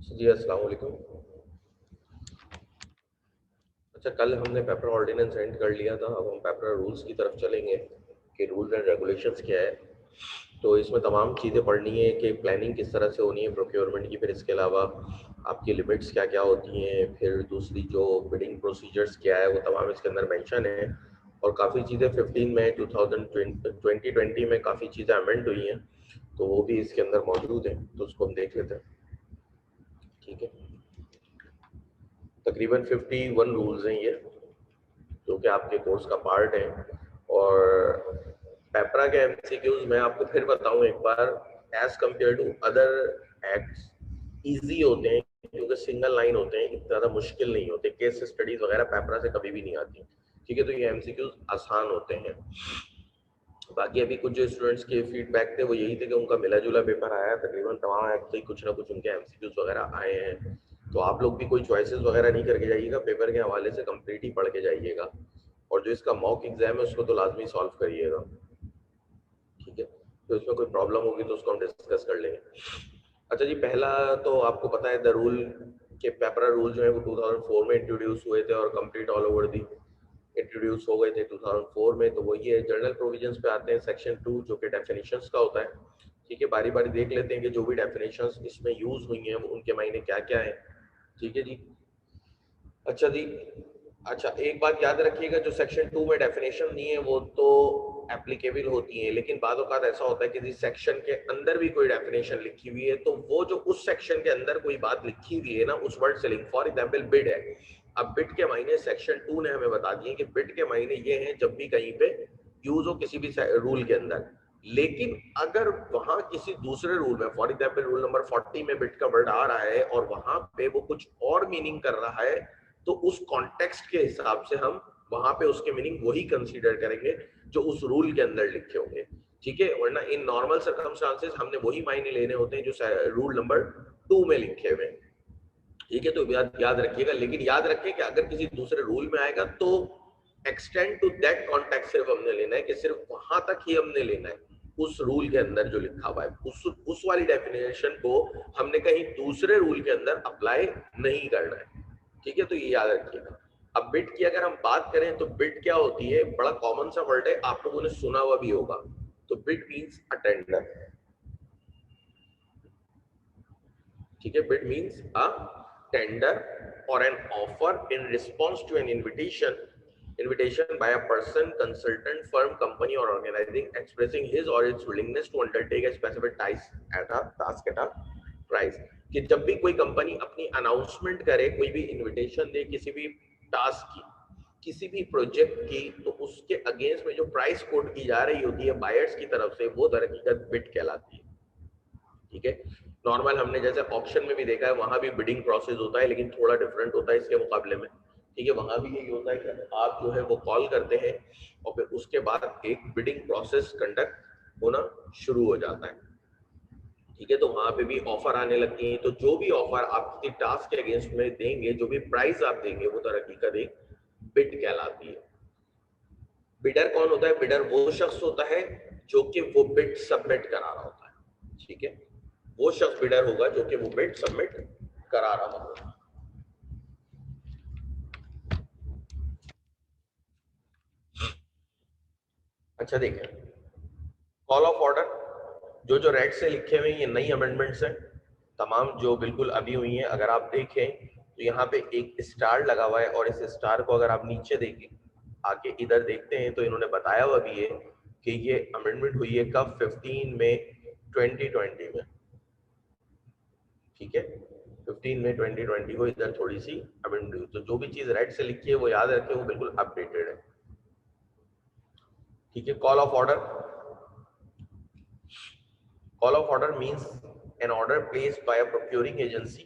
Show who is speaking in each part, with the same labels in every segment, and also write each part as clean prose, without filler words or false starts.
Speaker 1: जी अस्सलाम वालेकुम। अच्छा, कल हमने पेपर ऑर्डिनेंस एंड कर लिया था। अब हम पेपर रूल्स की तरफ चलेंगे कि रूल्स एंड रेगुलेशंस क्या है। तो इसमें तमाम चीज़ें पढ़नी है कि प्लानिंग किस तरह से होनी है प्रोक्योरमेंट की, फिर इसके अलावा आपकी लिमिट्स क्या क्या होती हैं, फिर दूसरी जो बिडिंग प्रोसीजर्स क्या है वो तमाम इसके अंदर मेंशन है। और काफ़ी चीज़ें 15 मई 2020 में काफ़ी चीज़ें अमेंड हुई हैं, तो वो भी इसके अंदर मौजूद हैं, तो उसको हम देख लेते हैं। ठीक है, तकरीबन 51 रूल्स हैं ये, जो कि आपके कोर्स का पार्ट है। और पेपरा के एमसीक्यूज मैं आपको फिर बताऊं एक बार, as compared to other acts easy होते हैं, क्योंकि सिंगल लाइन होते हैं, इतना ज़्यादा मुश्किल नहीं होते। केस स्टडीज वगैरह पेपरा से कभी भी नहीं आती। ठीक है, तो ये एमसीक्यूज आसान होते हैं। बाकी अभी कुछ जो स्टूडेंट्स के फीडबैक थे वो यही थे कि उनका मिला जुला पेपर आया, तकरीबन तमाम एक्ट से कुछ ना कुछ उनके एमसीक्यूज वगैरह आए हैं। तो आप लोग भी कोई चॉइसेस वगैरह नहीं करके जाइएगा, पेपर के हवाले से कंप्लीट ही पढ़ के जाइएगा। और जो इसका मॉक एग्जाम है उसको तो लाजमी सॉल्व करिएगा। ठीक है, तो इसमें कोई प्रॉब्लम होगी तो उसको हम डिस्कस कर लेंगे। अच्छा जी, पहला तो आपको पता है द रूल के पेपरा रूल जो है वो 2004 में इंट्रोड्यूस हुए थे और complete all over the introduce हो गए थे 2004 में। तो वो ये जनरल प्रोविजंस पे आते हैं, सेक्शन 2 जो कि डेफिनेशंस का होता है। ठीक है, बारी बारी देख लेते हैं कि जो भी डेफिनेशंस इसमें यूज हुई हैं वो उनके मायने क्या क्या है। ठीक है जी। अच्छा जी, अच्छा एक बात याद रखिएगा, जो सेक्शन 2 में डेफिनेशन दी है वो तो एप्लीकेबल होती है, लेकिन बाद औक़ात ऐसा होता है कि जिस सेक्शन के अंदर भी कोई डेफिनेशन लिखी हुई है तो वो जो उस सेक्शन के अंदर कोई बात लिखी हुई है ना, उस वर्ड से लिंक, फॉर एग्जांपल बिड है। अब बिड के मायने सेक्शन 2 ने हमें बता दिए कि बिड के मायने ये हैं जब भी कहीं पे यूज हो किसी भी रूल के अंदर। लेकिन अगर वहां किसी दूसरे रूल में, फॉर एग्जांपल रूल नंबर 40 में बिड का वर्ड आ रहा है और वहां पे वो कुछ और मीनिंग कर रहा है, तो उस कॉन्टेक्स्ट के हिसाब से हम वहां पे उसके मीनिंग वही कंसीडर करेंगे जो उस रूल के अंदर लिखे होंगे। ठीक है, वरना इन नॉर्मल सर्कमस्टांसेस हमने वही मायने लेने होते हैं जो रूल नंबर 2 में लिखे हुए हैं। ठीक है, तो याद रखिएगा। लेकिन याद रखिए कि अगर किसी दूसरे रूल में आएगा तो एक्सटेंड टू दैट कॉन्टेक्स्ट सिर्फ हमने लेना है, कि सिर्फ वहां तक ही हमने लेना है उस रूल के अंदर जो लिखा हुआ है। उस वाली डेफिनेशन को हमने कहीं दूसरे रूल के अंदर अप्लाई नहीं करना है। ठीक है, तो ये याद रखिएगा। अब बिट की अगर हम बात करें तो बिट क्या होती है, बड़ा कॉमन सा वर्ड है, आप लोगों ने सुना हुआ भी होगा। तो बिट मीन्स अ टेंडर। ठीक है, बिट मीन्स अ टेंडर और an offer in response to an invitation by a person, consultant, firm, company or organizing expressing his or its willingness to undertake a specific task at a price। कि जब भी कोई company अपनी announcement करे, कोई भी invitation दे किसी भी टास्क की, किसी भी प्रोजेक्ट की, तो उसके अगेंस्ट में जो प्राइस कोट की जा रही होती है बायर्स की तरफ से, वो दर हकीकत बिड कहलाती है। ठीक है, नॉर्मल हमने जैसे ऑप्शन में भी देखा है, वहां भी बिडिंग प्रोसेस होता है, लेकिन थोड़ा डिफरेंट होता है इसके मुकाबले में। ठीक है, वहां भी यही होता है कि आप जो है वो कॉल करते हैं और फिर उसके बाद एक बिडिंग प्रोसेस कंडक्ट होना शुरू हो जाता है। ठीक है, तो वहां पे भी ऑफर आने लगती है। तो जो भी ऑफर आप किसी टास्क के अगेंस्ट में देंगे, जो भी प्राइस आप देंगे, वो दर हकीकत एक बिड कहलाती है। बिडर कौन होता है? बिडर वो शख्स होता है जो कि वो बिड सबमिट करा रहा होता है। ठीक है, वो शख्स बिडर होगा जो कि वो बिड सबमिट करा रहा होगा। अच्छा देखें, कॉल ऑफ ऑर्डर जो रेड से लिखे हुए हैं ये नई अमेंडमेंट्स हैं, तमाम जो बिल्कुल अभी हुई हैं। अगर आप देखें तो यहाँ पे एक स्टार लगा हुआ है, और इस स्टार को अगर आप नीचे देखें, आके इधर देखते हैं, तो इन्होंने बताया हुआ भी है कि ये अमेंडमेंट हुई है कब? 15 मई 2020 में। ठीक है, 15 मई 2020 को इधर थोड़ी सी अमेंडमेंट हुई। तो जो भी चीज रेड से लिखी है वो याद रखें, वो बिल्कुल अपडेटेड है। ठीक है, call off order. Call of order means an order placed by a procuring agency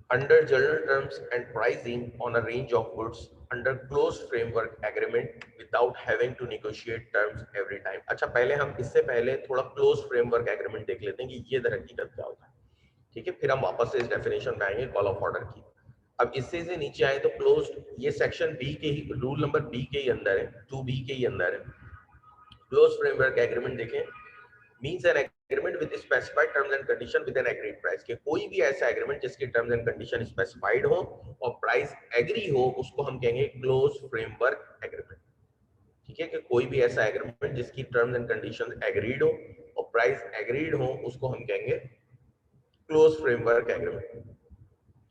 Speaker 1: under general terms and pricing on a range of goods under closed framework agreement without having to negotiate terms every time। अच्छा, पहले हम इससे पहले थोड़ा close framework agreement देख लेते हैं कि ये दर हकीकत क्या होता है। ठीक है, फिर हम वापस से इस डेफिनेशन पे आएंगे कॉल ऑफ ऑर्डर की। अब इससे से नीचे आए तो क्लोज्ड, ये सेक्शन बी के ही, रूल नंबर बी के ही अंदर है, 2B के ही अंदर है। क्लोज फ्रेमवर्क एग्रीमेंट देखें, means an agreement with specified terms and condition with N agreed price, कि कोई भी ऐसा एग्रीमेंट जिसकी टर्म्स एंड कंडीशन स्पेसिफाइड हो और प्राइस एग्री हो, उसको हम कहेंगे क्लोज फ्रेमवर्क एग्रीमेंट। ठीक है, कि कोई भी ऐसा एग्रीमेंट जिसकी टर्म्स एंड कंडीशन एग्रीड हो और प्राइस एग्रीड हो, उसको हम कहेंगे क्लोज फ्रेमवर्क एग्रीमेंट।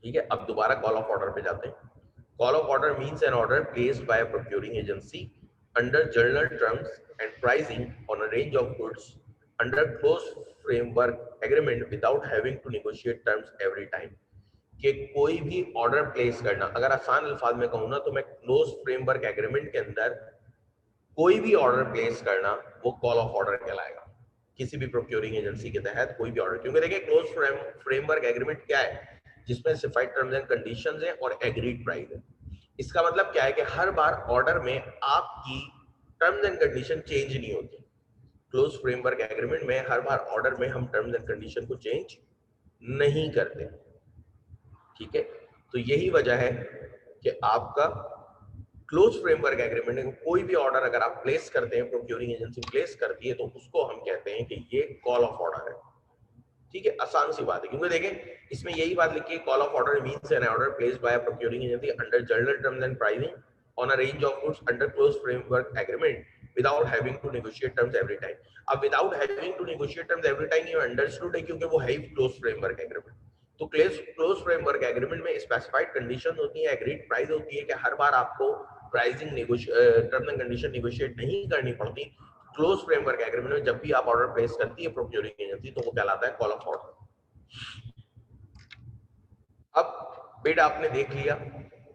Speaker 1: ठीक है, अब दोबारा कॉल ऑफ ऑर्डर पे जाते हैं। Call off order means an order placed by a procuring agency under general terms and pricing on a range of goods under close framework agreement without having to negotiate terms every time. कि कोई भी order place करना, अगर आसान अल्फाज में कहूँ ना, तो मैं क्लोज फ्रेमवर्क एग्रीमेंट के अंदर कोई भी ऑर्डर प्लेस करना वो कॉल ऑफ ऑर्डर कहलाएगा, किसी भी प्रोक्योरिंग एजेंसी के तहत कोई भी ऑर्डर। क्योंकि देखिए क्लोज फ्रेमवर्क एग्रीमेंट क्या है, जिसमें स्पेसिफाइड टर्म्स एंड कंडीशंस है और एग्रीड प्राइस है। इसका मतलब क्या है कि हर बार ऑर्डर में आपकी टर्म्स एंड कंडीशन चेंज नहीं होती। क्लोज फ्रेमवर्क एग्रीमेंट में हर बार ऑर्डर में हम टर्म्स एंड कंडीशन को चेंज नहीं करते। ठीक है, तो यही वजह है कि आपका क्लोज फ्रेमवर्क एग्रीमेंट में कोई भी ऑर्डर अगर आप प्लेस करते हैं, प्रोक्योरिंग एजेंसी प्लेस करती है, तो उसको हम कहते हैं कि ये कॉल ऑफ ऑर्डर है। ठीक है, आसान सी बात है, क्योंकि देखें इसमें यही बात लिखी है, call off order means an order placed by a procuring agency under general terms and pricing on a range of goods under close framework agreement without having to negotiate terms every time. अब without having to negotiate terms every time ये understood है, क्योंकि वो है ही close framework agreement. तो close framework agreement में specified condition होती है, एग्रीड प्राइस होती है, कि हर बार आपको pricing terms and condition negotiate नहीं करनी पड़ती। क्लोज फ्रेमवर्क एग्रीमेंट में जब भी आप ऑर्डर प्लेस करती है प्रोक्योरिंग एजेंसी, तो वो कहलाता है कॉल ऑफ ऑर्डर। अब बिड आपने देख लिया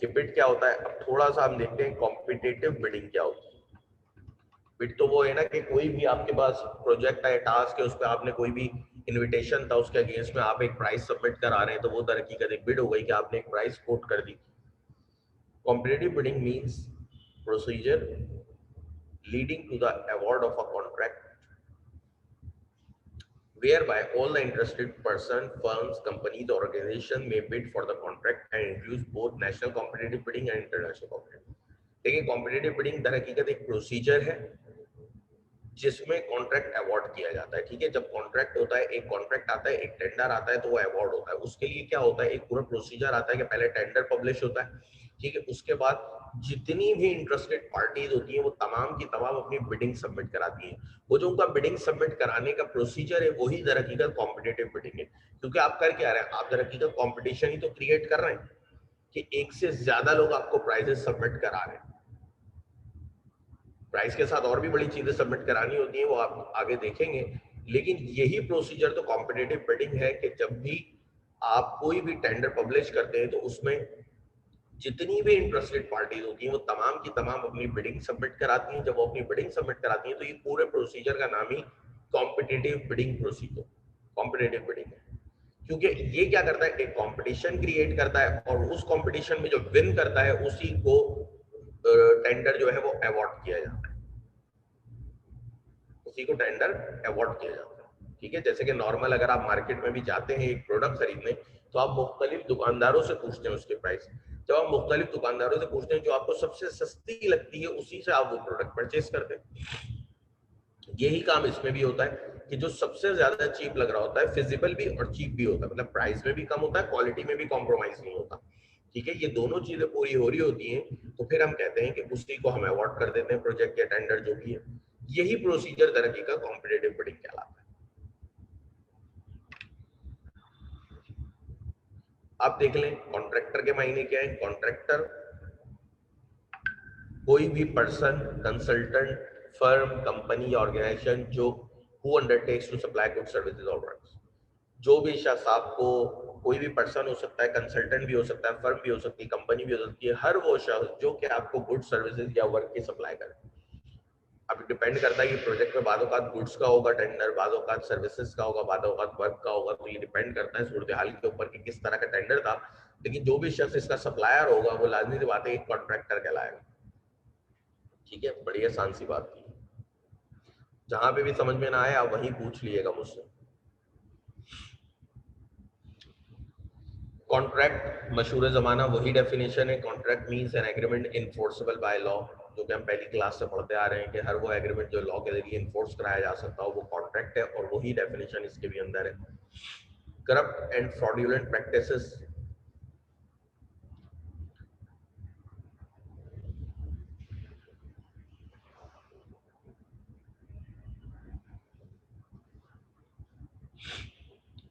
Speaker 1: कि बिड क्या होता है। अब थोड़ा सा हम देखते हैं कॉम्पिटिटिव बिडिंग क्या होती है। बिड तो वो है ना कि कोई भी आपके पास प्रोजेक्ट है, टास्क है, उस पर आपने कोई भी इनविटेशन था, उसके अगेंस्ट में आप एक प्राइस सबमिट करा रहे हैं, तो वो दरअकीकत एक बिड हो गई कि आपने एक प्राइस कोट कर दी। Competitive bidding means procedure leading to the award of a contract whereby all the interested person, firms, companies, organizations may bid for the contract and includes both national competitive bidding and international competitive। देखिए competitive bidding दर हकीकत एक procedure है जिसमें contract award किया जाता है। ठीक है, जब कॉन्ट्रैक्ट होता है, एक कॉन्ट्रैक्ट आता है, एक टेंडर आता है, तो वो अवार्ड होता है। उसके लिए क्या होता है, एक पूरा प्रोसीजर आता है कि पहले टेंडर पब्लिश होता है। ठीक है, उसके बाद जितनी भी इंटरेस्टेड पार्टीज होती हैं वो तमाम की तमाम अपनी बिडिंग सबमिट कराती हैं। वो जो उनका बिडिंग सबमिट कराने का प्रोसीजर है वही दर हकीकत कॉम्पिटिटिव बिडिंग है। क्योंकि आप कर क्या रहे हैं, आप दर हकीकत कॉम्पिटिशन ही तो क्रिएट कर रहे हैं कि एक से ज्यादा लोग आपको प्राइजेस सबमिट करा रहे हैं। प्राइस के साथ और भी बड़ी चीजें सबमिट करानी होती हैं, वो आप आगे देखेंगे। लेकिन यही प्रोसीजर तो कॉम्पिटिटिव बिडिंग है कि जब भी आप कोई भी टेंडर पब्लिश करते हैं तो उसमें जितनी भी इंटरेस्टेड पार्टीज होती हैं वो तमाम की तमाम अपनी बिडिंग सबमिट कराती हैं। जब वो अपनी बिडिंग सबमिट कराती हैं तो ये पूरे प्रोसीजर का नाम ही competitive bidding procedure, competitive bidding है। क्योंकि ये क्या करता है, एक कंपटीशन क्रिएट करता है और उस कंपटीशन में जो विन करता है उसी को टेंडर जो है वो अवार्ड किया जाता है, उसी को टेंडर अवार्ड किया जाता है। ठीक है, जैसे कि नॉर्मल अगर आप मार्केट में भी जाते हैं एक प्रोडक्ट खरीदने, तो आप मुख्तलिफ दुकानदारों से पूछते हैं उसके प्राइस। जब आप मुख्तलिफ दुकानदारों से पूछते हैं, जो आपको सबसे सस्ती लगती है उसी से आप वो प्रोडक्ट परचेज करते हैं। यही काम इसमें भी होता है कि जो सबसे ज्यादा चीप लग रहा होता है, फिजिबल भी और चीप भी होता है, मतलब प्राइस में भी कम होता है, क्वालिटी में भी कॉम्प्रोमाइज नहीं होता। ठीक है, ये दोनों चीजें पूरी हो रही होती हैं, तो फिर हम कहते हैं कि उसी को हम अवार्ड कर देते हैं, प्रोजेक्ट या टेंडर जो भी है। यही प्रोसीजर तरक्की का कॉम्पिटिटिव बिडिंग कहलाता है। आप देख लें कॉन्ट्रैक्टर के मायने क्या है। कॉन्ट्रैक्टर कोई भी person, consultant, firm, company, organisation जो who undertakes to supply good services और वर्क्स। जो भी शख्स आपको, कोई भी पर्सन हो सकता है, कंसल्टेंट भी हो सकता है, फर्म भी हो सकती है, कंपनी भी हो सकती है, हर वो शख्स जो कि आपको गुड सर्विसेज या वर्क की सप्लाई करे। अब डिपेंड करता है कि प्रोजेक्ट में बाद औक़ात गुड्स का होगा टेंडर, बाद औक़ात सर्विसेज का होगा, बाद औक़ात वर्क का होगा, तो ये डिपेंड करता है सूरत हाल के ऊपर कि किस तरह का टेंडर था। लेकिन जो भी शख्स इसका सप्लायर होगा वो लाजमी सी बात है एक कॉन्ट्रैक्टर कहलाएगा। ठीक है, बड़ी आसान सी बात थी। जहां पे भी समझ में ना आए आप वहीं पूछ लीजिएगा मुझसे। कॉन्ट्रैक्ट मशहूर जमाना वही डेफिनेशन है। Contract means an agreement enforceable by law. जो कि हम पहली क्लास से पढ़ते आ रहे हैं कि हर वो एग्रीमेंट जो लॉ के जरिए इन्फोर्स कराया जा सकता हो वो कॉन्ट्रैक्ट है, और वही डेफिनेशन इसके भी अंदर है। Corrupt and fraudulent practices,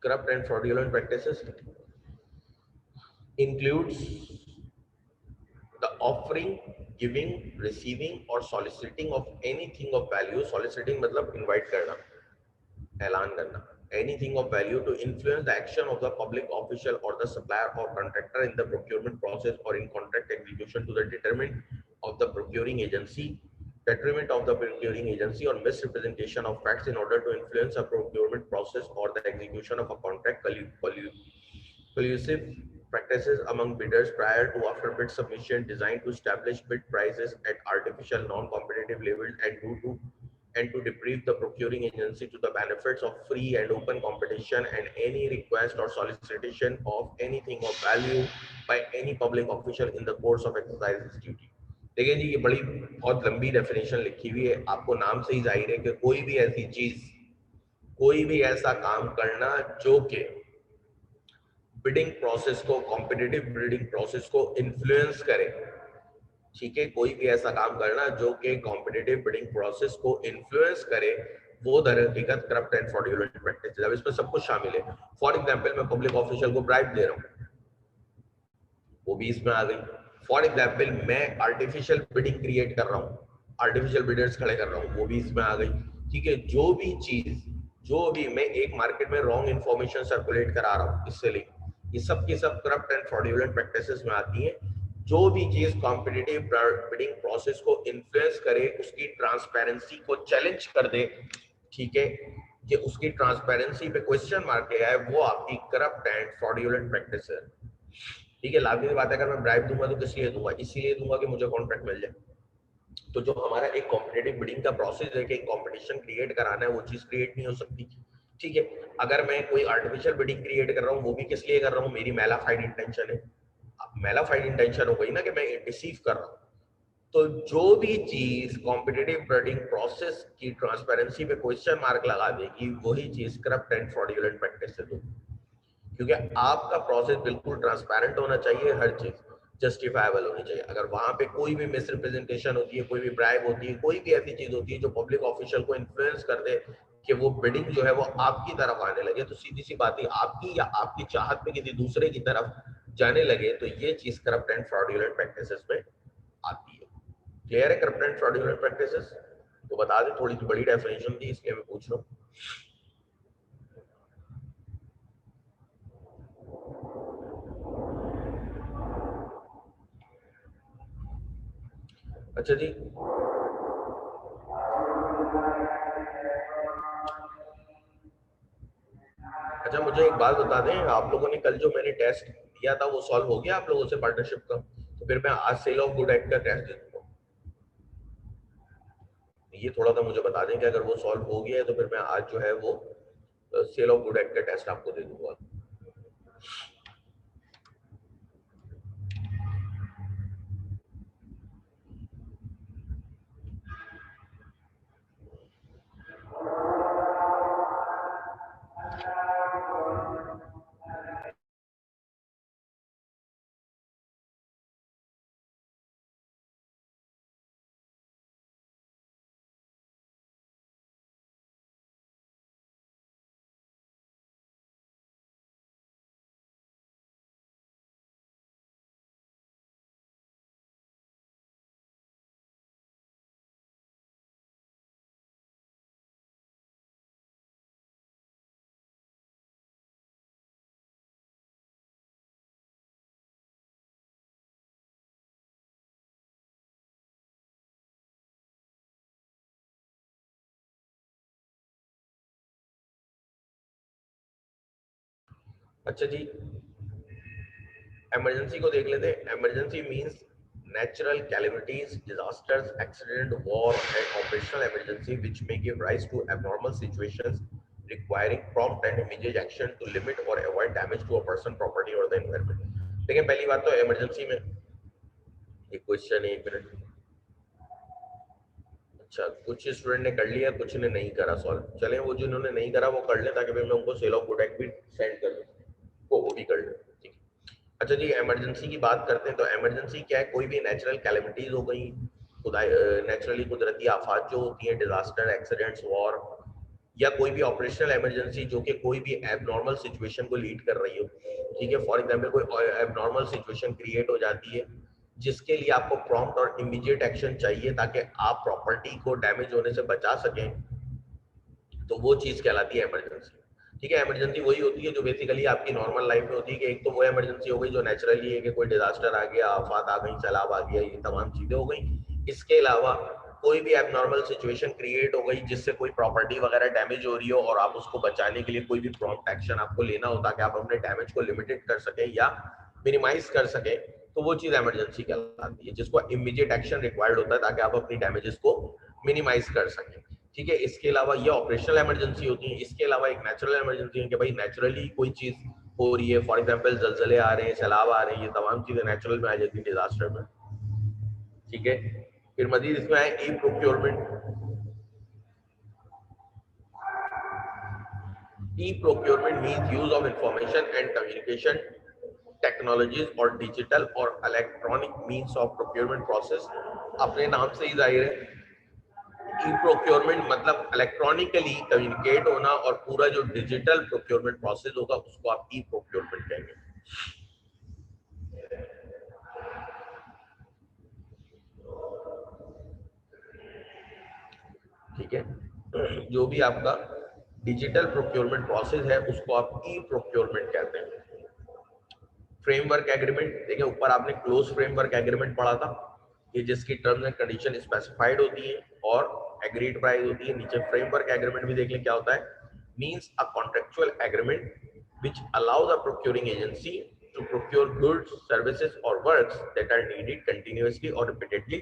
Speaker 1: corrupt and fraudulent practices includes the offering, giving, receiving or soliciting of anything of value. Soliciting मतलब invite करना, ऐलान करना, anything of value to influence the action of the public official or the supplier or contractor in the procurement process or in contract execution to the detriment of the procuring agency, detriment of the procuring agency or misrepresentation of facts in order to influence a procurement process or the execution of a contract, collusive practices among bidders prior to after bid submission designed to establish bid prices at artificial non-competitive levels and to deprive the procuring agency to the benefits of free and open competition, and any request or solicitation of anything of value by any public official in the course of exercise its duty. देखिए जी, ये बड़ी बहुत लंबी definition लिखी हुई है, आपको नाम से ही जाहिर है कि कोई भी ऐसी चीज, कोई भी ऐसा काम करना जो कि बिडिंग प्रोसेस को, कॉम्पिटिटिव बिडिंग प्रोसेस को इन्फ्लुएंस करे, ठीक है, कोई भी ऐसा काम करना जो कि कॉम्पिटिटिव बिडिंग प्रोसेस को इन्फ्लुएंस करे, वो दर हकीकत करप्ट एंड फ्रॉडुलेंट प्रैक्टिस है। अब इसमें सब कुछ शामिल है। फॉर एग्जांपल मैं पब्लिक ऑफिशियल को ब्राइब दे रहा हूँ, वो भी इसमें आ गई। फॉर एग्जांपल मैं आर्टिफिशियल बिडिंग क्रिएट कर रहा हूँ, आर्टिफिशियल बिडर्स खड़े कर रहा हूँ, वो भी इसमें आ गई। ठीक है, जो भी चीज, जो भी मैं एक मार्केट में रॉन्ग इन्फॉर्मेशन सर्कुलेट करा रहा हूँ, इससे लिंक, ये सब की सब करप्ट एंड फ्रॉडुलेंट प्रैक्टिसेस में आती हैं। जो भी चीज कॉम्पिटिटिव बिडिंग प्रोसेस को इन्फ्लुएंस करे, उसकी ट्रांसपेरेंसी को चैलेंज कर दे, ठीक है, कि उसकी ट्रांसपेरेंसी पे क्वेश्चन मार्क लगाए, वो आपकी करप्ट एंड फ्रॉडुलेंट प्रैक्टिस है। ठीक है, लाभ की बात है, अगर मैं ब्राइब दूंगा तो किस लिए दूंगा? इसीलिए दूंगा कि मुझे कॉन्ट्रैक्ट मिल जाए। तो जो हमारा एक कॉम्पिटिटिव बिडिंग का प्रोसेस है कि कंपटीशन क्रिएट कराना है, वो चीज क्रिएट नहीं हो सकती। ठीक है, अगर मैं कोई आर्टिफिशियल बिडिंग क्रिएट कर रहा हूँ, वो भी किस लिए कर रहा हूँ? मेरी मैलाफाइड इंटेंशन है। अब मैलाफाइड इंटेंशन हो गई ना कि मैं डिसीव कर रहा हूँ। तो जो भी चीज कॉम्पिटिटिव बिडिंग प्रोसेस की ट्रांसपेरेंसी पे क्वेश्चन मार्क लगा देगी, वही चीज करप्ट एंड फ्रॉडुलेंट प्रैक्टिस है। क्योंकि आपका प्रोसेस बिल्कुल ट्रांसपेरेंट होना चाहिए, हर चीज जस्टिफाइबल होनी चाहिए। अगर वहां पे कोई भी मिसरिप्रेजेंटेशन होती है, कोई भी ब्राइब होती है, कोई भी ऐसी चीज होती है जो पब्लिक ऑफिशियल को इन्फ्लुएंस कर दे कि वो बिडिंग जो है वो आपकी तरफ आने लगे, तो सीधी सी बात है, आपकी या आपकी चाहत में किसी दूसरे की तरफ जाने लगे, तो ये चीज करप्ट एंड फ्रॉडुलेंट प्रैक्टिसेस में आती है। क्लियर है करप्ट एंड फ्रॉडुलेंट प्रैक्टिसेस? तो बता दें, थोड़ी सी बड़ी डेफिनेशन थी इसलिए मैं पूछ रहा हूँ। अच्छा जी, अच्छा मुझे एक बात बता दें, आप लोगों ने कल जो मैंने टेस्ट दिया था वो सॉल्व हो गया आप लोगों से पार्टनरशिप का? तो फिर मैं आज सेल ऑफ गुड एक्ट का टेस्ट दे दूंगा। ये थोड़ा सा मुझे बता दें कि अगर वो सॉल्व हो गया है तो फिर मैं आज जो है वो सेल ऑफ गुड एक्ट का टेस्ट आपको दे दूंगा। अच्छा जी, इमरजेंसी को देख लेते हैं। Emergency means natural calamities, disasters, accident, war and operational emergency which may give rise to abnormal situations requiring prompt and immediate action to limit or avoid damage to a person, property or the environment। लेकिन पहली बात तो emergency में एक question है, एक minute, अच्छा, कुछ स्टूडेंट ने कर लिया, कुछ ने नहीं करा सॉल्व। चलें, वो जिन्होंने नहीं करा वो कर ले, ताकि भाई मैं उनको सेल ऑफ गुड एक्ट भी सेंड कर दूं, वो भी कर ले। ठीक है। अच्छा जी, इमरजेंसी की बात करते हैं। तो इमरजेंसी क्या है? कोई भी नेचुरल कैलेमिटीज हो गई, खुदा नेचुरली कुदरती आफात जो होती है, डिजास्टर, एक्सीडेंट्स, वॉर, या कोई भी ऑपरेशनल इमरजेंसी जो कि कोई भी एबनॉर्मल सिचुएशन को लीड कर रही हो। ठीक है, फॉर एग्जांपल कोई एबनॉर्मल सिचुएशन क्रिएट हो जाती है जिसके लिए आपको प्रॉम्प्ट और इमीडिएट एक्शन चाहिए ताकि आप प्रॉपर्टी को डैमेज होने से बचा सकें, तो वो चीज कहलाती है इमरजेंसी। ठीक है, इमरजेंसी वही होती है जो बेसिकली आपकी नॉर्मल लाइफ में होती है कि एक तो वो इमरजेंसी हो गई जो नेचुरली है कि कोई डिजास्टर आ गया, आफत आ गई, सैलाब आ गया, ये तमाम चीजें हो गई। इसके अलावा कोई भी एबनॉर्मल सिचुएशन क्रिएट हो गई जिससे कोई प्रॉपर्टी वगैरह डैमेज हो रही हो और आप उसको बचाने के लिए कोई भी प्रॉम्प्ट एक्शन आपको लेना हो ताकि आप अपने डैमेज को लिमिटेड कर सकें या मिनिमाइज कर सकें, तो वो चीज इमरजेंसी कहलाती है, जिसको इमीडिएट एक्शन रिक्वायर्ड होता है ताकि आप अपनी डैमेजेस को मिनिमाइज कर सकें। ठीक है, इसके अलावा ये ऑपरेशनल इमरजेंसी होती है। इसके अलावा एक नेचुरल इमरजेंसी है कि भाई नेचुरली कोई चीज हो रही है, फॉर एग्जांपल जलजले आ रहे हैं, सैलाब आ रहे हैं, ये तमाम चीजें नेचुरल में आ जाती है डिजास्टर में। ठीक है, फिर मजीद इसमें आए e procurement. E procurement means use of information and communication technologies और डिजिटल और electronic means of procurement process. अपने नाम से ही जाहिर है, ई प्रोक्योरमेंट मतलब इलेक्ट्रॉनिकली कम्युनिकेट होना, और पूरा जो डिजिटल प्रोक्योरमेंट प्रोसेस होगा उसको आप ई प्रोक्योरमेंट कहेंगे। ठीक है, जो भी आपका डिजिटल प्रोक्योरमेंट प्रोसेस है उसको आप ई प्रोक्योरमेंट कहते हैं। फ्रेमवर्क एग्रीमेंट, देखिए ऊपर आपने क्लोज फ्रेमवर्क एग्रीमेंट पढ़ा था, ये जिसकी टर्म्स एंड कंडीशन स्पेसिफाइड होती है और एग्रीड प्राइस होती है। नीचे फ्रेमवर्क एग्रीमेंट भी देख लें क्या होता है। Means a contractual agreement which allows a procuring agency to procure goods, services or works that are needed continuously or repeatedly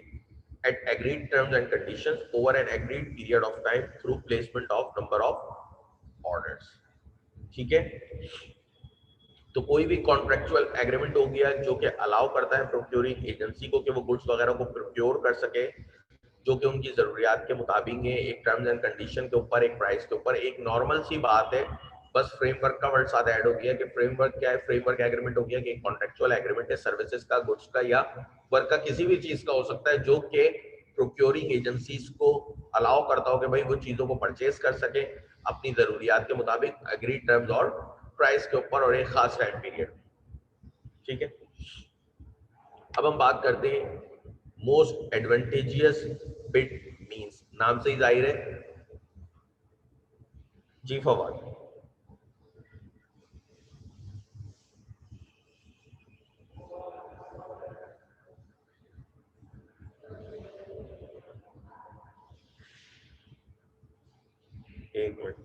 Speaker 1: at agreed terms and conditions over an agreed period of time through placement of number of orders। ठीक है, तो कोई भी contractual agreement हो गया जो कि allow करता है प्रोक्योरिंग एजेंसी को कि वो गुड्स वगैरह को प्रोक्योर कर सके जो कि उनकी जरूरियात के मुताबिक है, एक टर्म्स एंड कंडीशन के ऊपर, एक प्राइस के ऊपर। एक नॉर्मल सी बात है, बस फ्रेमवर्क का वर्ड साथ ऐड हो गया कि फ्रेमवर्क क्या है। फ्रेमवर्क एग्रीमेंट हो गया कि एक कॉन्ट्रेक्चुअल एग्रीमेंट है सर्विसेज का, गुड्स का या वर्क का, किसी भी चीज का हो सकता है जो कि प्रोक्योरिंग एजेंसीज को अलाउ करता हो कि भाई वो चीजों को परचेज कर सके अपनी जरूरियात के मुताबिक, एग्रीड टर्म्स और प्राइस के ऊपर और एक खास टाइम पीरियड। ठीक है, अब हम बात करते हैं मोस्ट एडवांटेजियस बिड मींस। नाम से ही जाहिर है, जी फवाद। एक मिनट,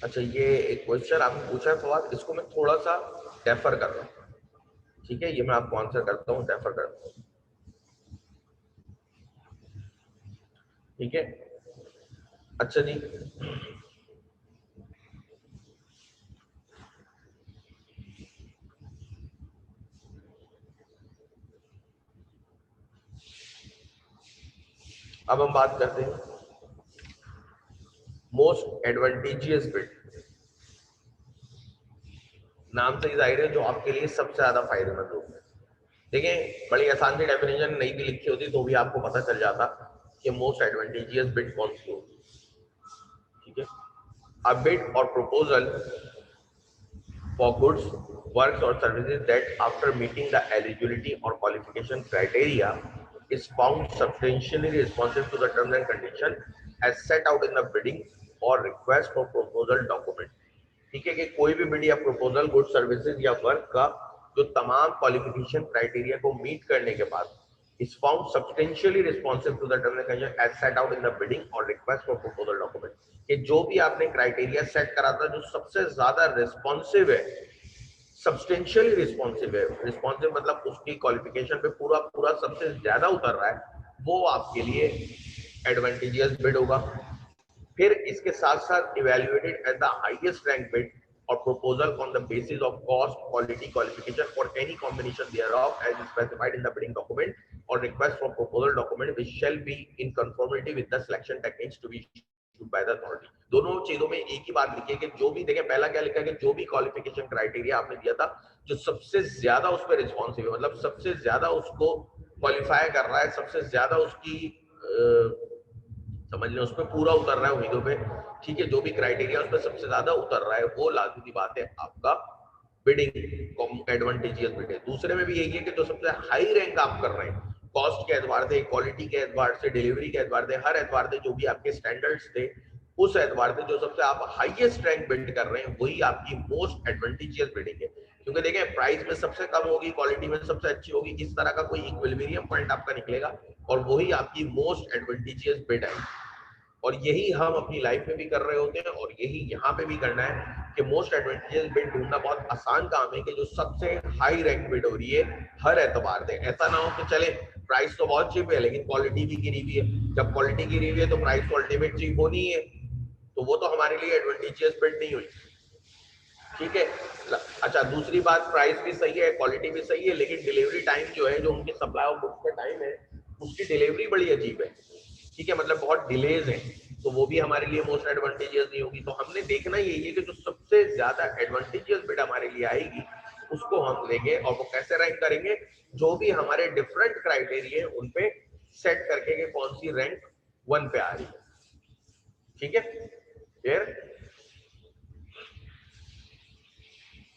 Speaker 1: अच्छा ये एक क्वेश्चन आपने पूछा है फवाद, इसको मैं थोड़ा सा डेफर कर रहा हूँ। ठीक है, ये मैं आपको आंसर करता हूँ, डेफर करता हूँ। ठीक है, अच्छा जी, अब हम बात करते हैं मोस्ट एडवांटेजियस बिड। नाम से ही जाहिर है जो आपके लिए सबसे ज्यादा फायदेमंद होगा। देखिए, बड़ी आसान सी डेफिनेशन नहीं भी लिखी होती तो भी आपको पता चल जाता कि मोस्ट एडवांटेजियस बिड कौन सी होगी। ठीक है, अ बिड और proposal for goods, works or services that after meeting the eligibility or qualification criteria is found substantially responsive to the terms and conditions as set out in the bidding or request for proposal document। ठीक है, कि कोई भी bid या proposal good services या work का जो तमाम क्वालिफिकेशन क्राइटेरिया को मीट करने के बाद is found substantially responsive to the terms and conditions as set out in the bidding or request for proposal document, कि जो भी आपने क्राइटेरिया सेट करा था जो सबसे ज्यादा रिस्पॉन्सिव है, सब्सटेंशियली रिस्पॉन्सिव है, रिस्पॉन्सिव मतलब उसकी क्वालिफिकेशन पे पूरा पूरा सबसे ज्यादा उतर रहा है, वो आपके लिए एडवांटेजियस बिड होगा। फिर इसके साथ साथ evaluated at the highest rank bid or proposal on the basis of cost, quality, qualification or any combination thereof as specified in the bidding document or request for proposal document which shall be in conformity with the selection techniques to be issued by the authority। दोनों चीजों में एक ही बात लिखी है कि जो भी देखें, पहला क्या लिखा है कि जो भी क्वालिफिकेशन क्राइटेरिया आपने दिया था जो सबसे ज्यादा उस पर रिस्पॉन्सिव है, मतलब सबसे ज्यादा उसको क्वालिफाई कर रहा है, सबसे ज्यादा उसकी समझ लें उस पर पूरा उतर रहा है उम्मीदों पे, ठीक है, जो भी क्राइटेरिया उस पर सबसे ज्यादा उतर रहा है वो लाजमी बात है आपका बिडिंग एडवांटेजियस बिड है। दूसरे में भी यही है कि जो सबसे हाई रैंक आप कर रहे हैं, कॉस्ट के एतबार से, क्वालिटी के एतबार से, डिलीवरी के एतबार से, हर एतबार से जो भी आपके स्टैंडर्ड्स थे उस एतबार से जो सबसे आप हाईएस्ट रैंक बिल्ड कर रहे हैं वही आपकी मोस्ट एडवांटेजियस बिल्डिंग है। क्योंकि देखें प्राइस में सबसे कम होगी, क्वालिटी में सबसे अच्छी होगी, इस तरह का कोई इक्विलिब्रियम पॉइंट आपका निकलेगा और वही आपकी मोस्ट एडवांटेजियस बिड है। और यही हम अपनी लाइफ में भी कर रहे होते हैं और यही यहाँ पे भी करना है कि मोस्ट एडवांटेजियस बिड ढूंढना बहुत आसान काम है कि जो सबसे हाई रैंक बिड हो रही है हर एतबार से। ऐसा ना हो कि चले प्राइस तो बहुत चीप है लेकिन क्वालिटी भी गिरी हुई है, जब क्वालिटी गिरी हुई है तो प्राइस तो अल्टीमेट चीप होनी है, तो वो तो हमारे लिए एडवांटेजियस बिड नहीं हुई। ठीक है, अच्छा दूसरी बात, प्राइस भी सही है, क्वालिटी भी सही है, लेकिन डिलीवरी टाइम जो है, जो उनके सप्लाई ऑफ गुड्स का टाइम है, उसकी डिलीवरी बड़ी अजीब है। ठीक है, मतलब बहुत डिलेज है, तो वो भी हमारे लिए मोस्ट एडवांटेजियस नहीं होगी। तो हमने देखना यही है कि जो सबसे ज्यादा एडवांटेजियस बिड हमारे लिए आएगी उसको हम लेंगे। और वो कैसे रैंक करेंगे, जो भी हमारे डिफरेंट क्राइटेरिया उन पे सेट करके कि कौन सी रैंक 1 पे आ रही है। ठीक है, clear?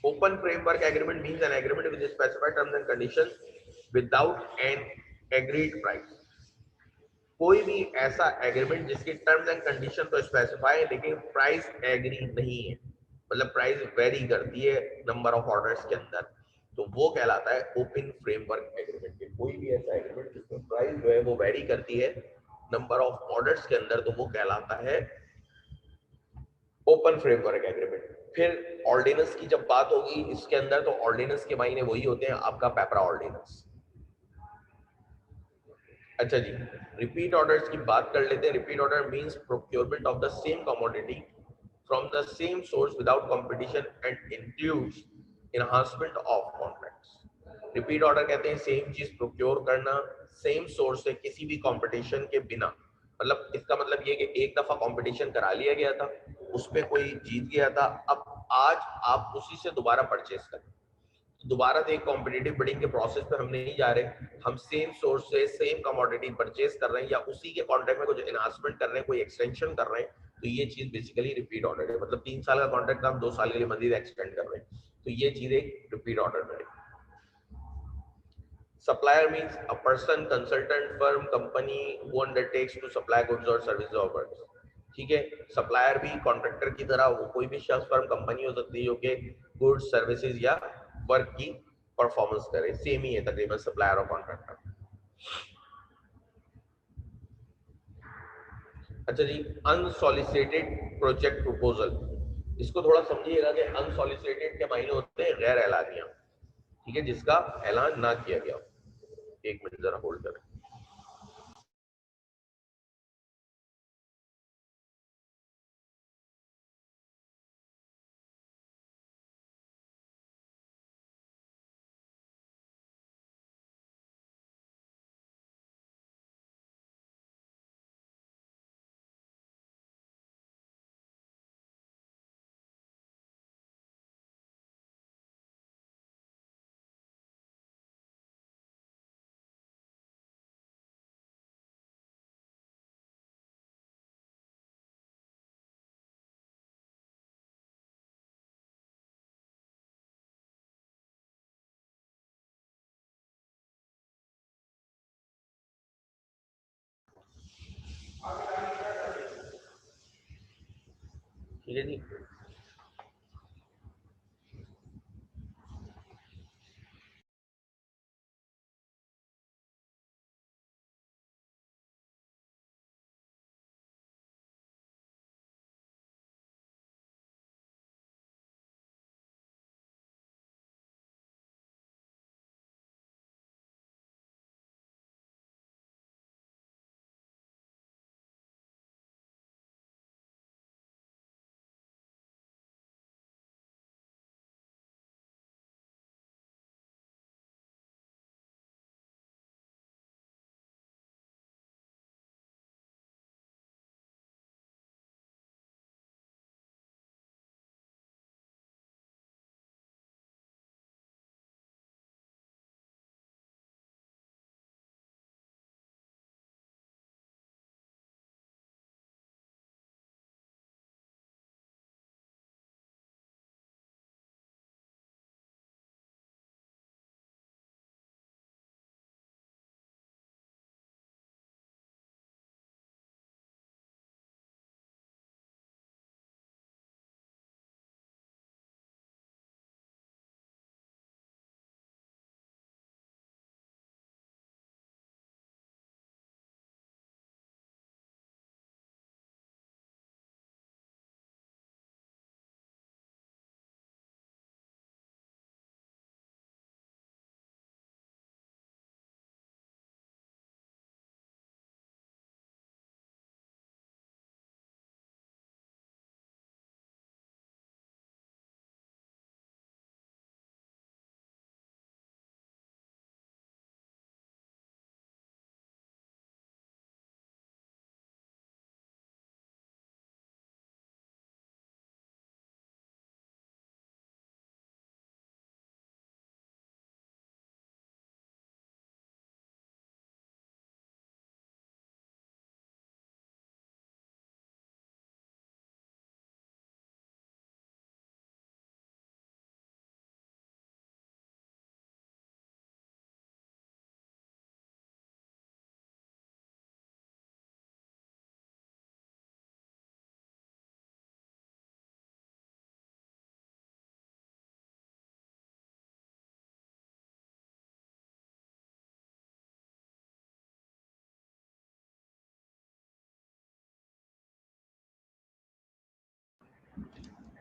Speaker 1: Open framework agreement means an agreement with specified terms and conditions without an agreed price। कोई भी ऐसा एग्रीमेंट जिसकी टर्म्स एंड कंडीशन तो स्पेसिफाई है लेकिन प्राइस एग्री नहीं है, मतलब प्राइस वेरी करती है नंबर ऑफ ऑर्डर्स के अंदर, तो वो कहलाता है ओपन फ्रेमवर्क एग्रीमेंट। कोई भी ऐसा एग्रीमेंट जिसमें प्राइस जो है वो वेरी करती है नंबर ऑफ ऑर्डर्स के अंदर, तो वो कहलाता है ओपन फ्रेमवर्क एग्रीमेंट। फिर ऑर्डिनेंस की जब बात होगी इसके अंदर, तो ऑर्डिनेंस के मायने वही होते हैं आपका पेपरा ऑर्डिनेंस। अच्छा जी, रिपीट ऑर्डर्स की बात कर लेते हैं। Repeat order means procurement of the same commodity from the same source without competition and includes enhancement of contracts. Repeat order कहते हैं सेम चीज प्रोक्योर करना सेम सोर्स से किसी भी कंपटीशन के बिना। मतलब इसका मतलब ये कि एक दफा कंपटीशन करा लिया गया था, उसमें कोई जीत गया था, अब आज आप उसी से दोबारा परचेस करें। दोबारा से एक कॉम्पिटिटिव बिडिंग के प्रोसेस पे हम नहीं जा रहे, हम सेम सोर्स से सेम कमोडिटी परचेस कर रहे हैं या उसी के कॉन्ट्रैक्ट में कुछ एनहांसमेंट कर रहे हैं, कोई एक्सटेंशन कर रहे हैं, तो ये चीज बेसिकली रिपीट ऑर्डर है। मतलब 3 साल का कॉन्ट्रैक्ट हम 2 साल के लिए मजीद एक्सटेंड कर रहे हैं, तो ये चीज एक रिपीट ऑर्डर में है। Supplier means a person, consultant, firm, company who undertakes to supply goods or services or works। ठीक है, सप्लायर भी कॉन्ट्रैक्टर की तरह वो कोई भी शख्स, फर्म, कंपनी हो सकती है जो कि गुड्स सर्विसेज या वर्क की परफॉर्मेंस करे, सेम ही है तकरीबन सप्लायर और कॉन्ट्रैक्टर। अच्छा जी, अनसॉलिसिटेड प्रोजेक्ट प्रपोजल, इसको थोड़ा समझिएगा कि अनसॉलिसिटेड के मायने होते हैं गैर ऐलानिया। ठीक है, जिसका ऐलान ना किया गया। एक मिनट जरा होल्ड करें। ठीक है जी,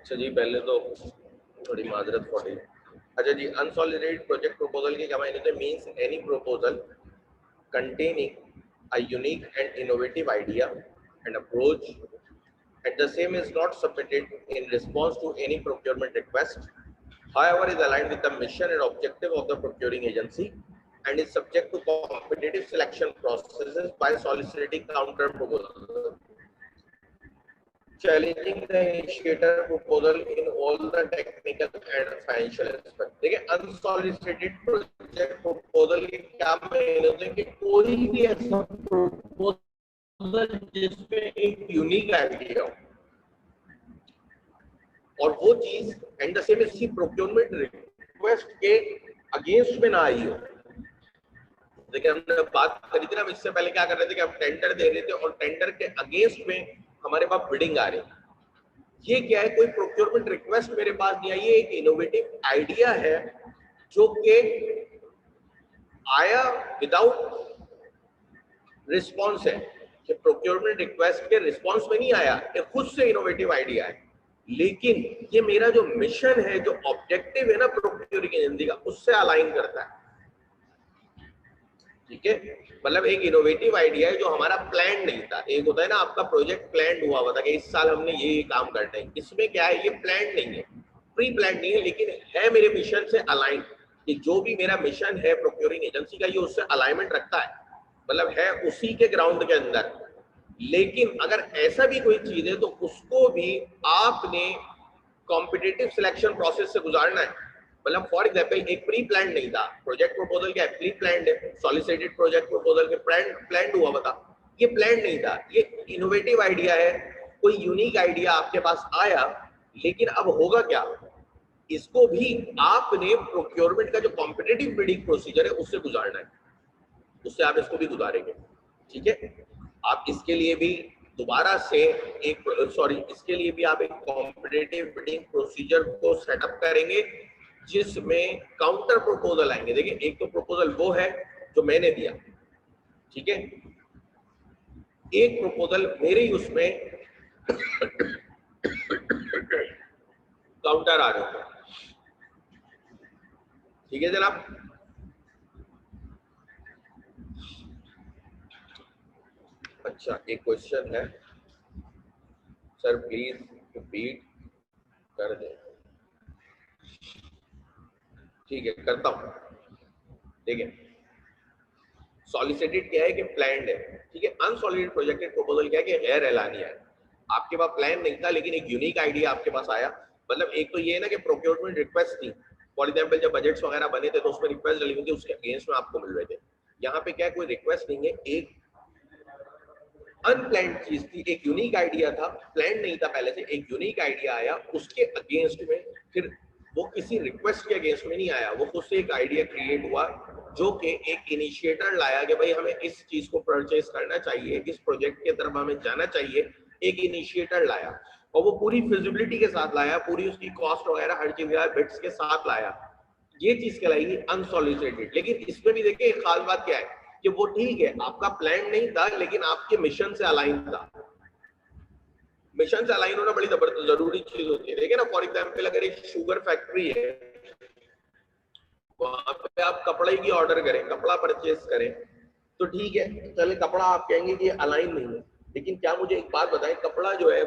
Speaker 1: अच्छा जी, पहले तो थोड़ी माजरत पड़ी। अच्छा जी, अनसॉलिडेटेड प्रोजेक्ट प्रपोजल के क्या मायने होते हैं? Means any proposal containing a unique and innovative idea and approach, and the same is not submitted in response to any procurement request, however is aligned with the mission and objective of the procuring agency, and is subject to competitive selection processes by soliciting counter proposals, challenging the initiator proposal in all the technical and financial aspects. देखिए, unsolicited project proposal के क्या मायने होते हैं कि कोई भी ऐसा प्रपोजल जिसमें एक यूनिक आइडिया हो और वो चीज एंड द सेम इसी प्रोक्योरमेंट रिक्वेस्ट के अगेंस्ट में ना आई हो। देखिए, हमने बात करी थी ना, इससे पहले क्या कर रहे थे कि हम टेंडर दे रहे थे और टेंडर के अगेंस्ट में हमारे पास बिडिंग आ रही। ये क्या है? कोई प्रोक्योरमेंट रिक्वेस्ट मेरे पास नहीं आई, ये एक इनोवेटिव आइडिया है जो कि आया विदाउट रिस्पॉन्स है, कि प्रोक्योरमेंट रिक्वेस्ट के रिस्पॉन्स में नहीं आया, ये खुद से इनोवेटिव आइडिया है। लेकिन ये मेरा जो मिशन है, जो ऑब्जेक्टिव है ना प्रोक्योरिंग एजेंसी का, उससे अलाइन करता है। ठीक है, मतलब एक इनोवेटिव आइडिया है जो हमारा प्लान नहीं था। एक होता है ना आपका प्रोजेक्ट प्लान हुआ हुआ था कि इस साल हमने ये काम करना है, इसमें क्या है, ये प्लान नहीं है, प्री प्लान नहीं है, लेकिन है मेरे मिशन से अलाइन, कि जो भी मेरा मिशन है प्रोक्योरिंग एजेंसी का, ये उससे अलाइनमेंट रखता है, मतलब है उसी के ग्राउंड के अंदर। लेकिन अगर ऐसा भी कोई चीज है तो उसको भी आपने कॉम्पिटिटिव सिलेक्शन प्रोसेस से गुजारना है। मतलब फॉर एग्जाम्पल एक प्री प्लान नहीं था, प्रोजेक्ट प्रपोजल क्या है, प्री प्लान है। सॉलिसिटेड प्रोजेक्ट प्रपोजल के प्लान हुआ था, ये प्लान नहीं था, ये इनोवेटिव आइडिया है, कोई यूनिक आइडिया आपके पास आया। लेकिन अब होगा क्या, इसको भी आपने प्रोक्योरमेंट का जो कॉम्पिटिटिव बिडिंग प्रोसीजर है उससे गुजारना है, उससे आप इसको भी गुजारेंगे। ठीक है, आप इसके लिए भी दोबारा से एक इसके लिए भी आप एक कॉम्पिटिटिव बिडिंग प्रोसीजर को सेटअप करेंगे जिसमें काउंटर प्रपोजल आएंगे। देखिए, एक तो प्रपोजल वो है जो मैंने दिया, ठीक है, एक प्रपोजल मेरे ही उसमें काउंटर आ जाता है। ठीक है जनाब। अच्छा, एक क्वेश्चन है सर, प्लीज रिपीट कर दें। ठीक है, करता हूं। देखिए, सॉलिसिटेड क्या है कि प्लान्ड है, ठीक है। अनसॉलिसिटेड प्रोजेक्टेड प्रपोजल क्या है कि गैर एलानिया है, आपके पास प्लान नहीं था लेकिन एक यूनिक आइडिया आपके पास आया। मतलब एक तो ये है ना कि प्रोक्योरमेंट रिक्वेस्ट थी, फॉर एग्जांपल जब बजट्स वगैरह बने थे तो उसमें रिक्वेस्ट डली हुई थी, उसके अगेंस्ट में आपको मिल रहे थे। यहाँ पे क्या, कोई रिक्वेस्ट नहीं है, एक अनप्लान्ड चीज थी, एक यूनिक आइडिया था, प्लान नहीं था पहले से, एक यूनिक आइडिया आया, उसके अगेंस्ट में, फिर वो किसी रिक्वेस्ट के अगेंस्ट में नहीं आया, वो खुद से एक आइडिया क्रिएट हुआ जो कि एक इनिशिएटर लाया कि भाई हमें इस चीज को परचेज करना चाहिए, इस प्रोजेक्ट की तरफ हमें जाना चाहिए। एक इनिशिएटर लाया और वो पूरी फिजिबिलिटी के साथ लाया, पूरी उसकी कॉस्ट वगैरह हर चीज बिट्स के साथ लाया, ये चीज कहलाएगी अनसॉलिसिटेड। लेकिन इसमें भी देखिए एक खास बात क्या है कि वो ठीक है आपका प्लान नहीं था लेकिन आपके मिशन से अलाइन था। मिशन से अलाइन होना बड़ी जरूरी चीज होती है। देखिए ना, फॉर एग्जांपल अगर एक शुगर फैक्ट्री है, वहां पे आप कपड़े की ऑर्डर करें, कपड़ा परचेज करें, तो ठीक है, चले कपड़ा आप कहेंगे कि अलाइन नहीं है, लेकिन क्या मुझे एक बात बताएं, कपड़ा जो है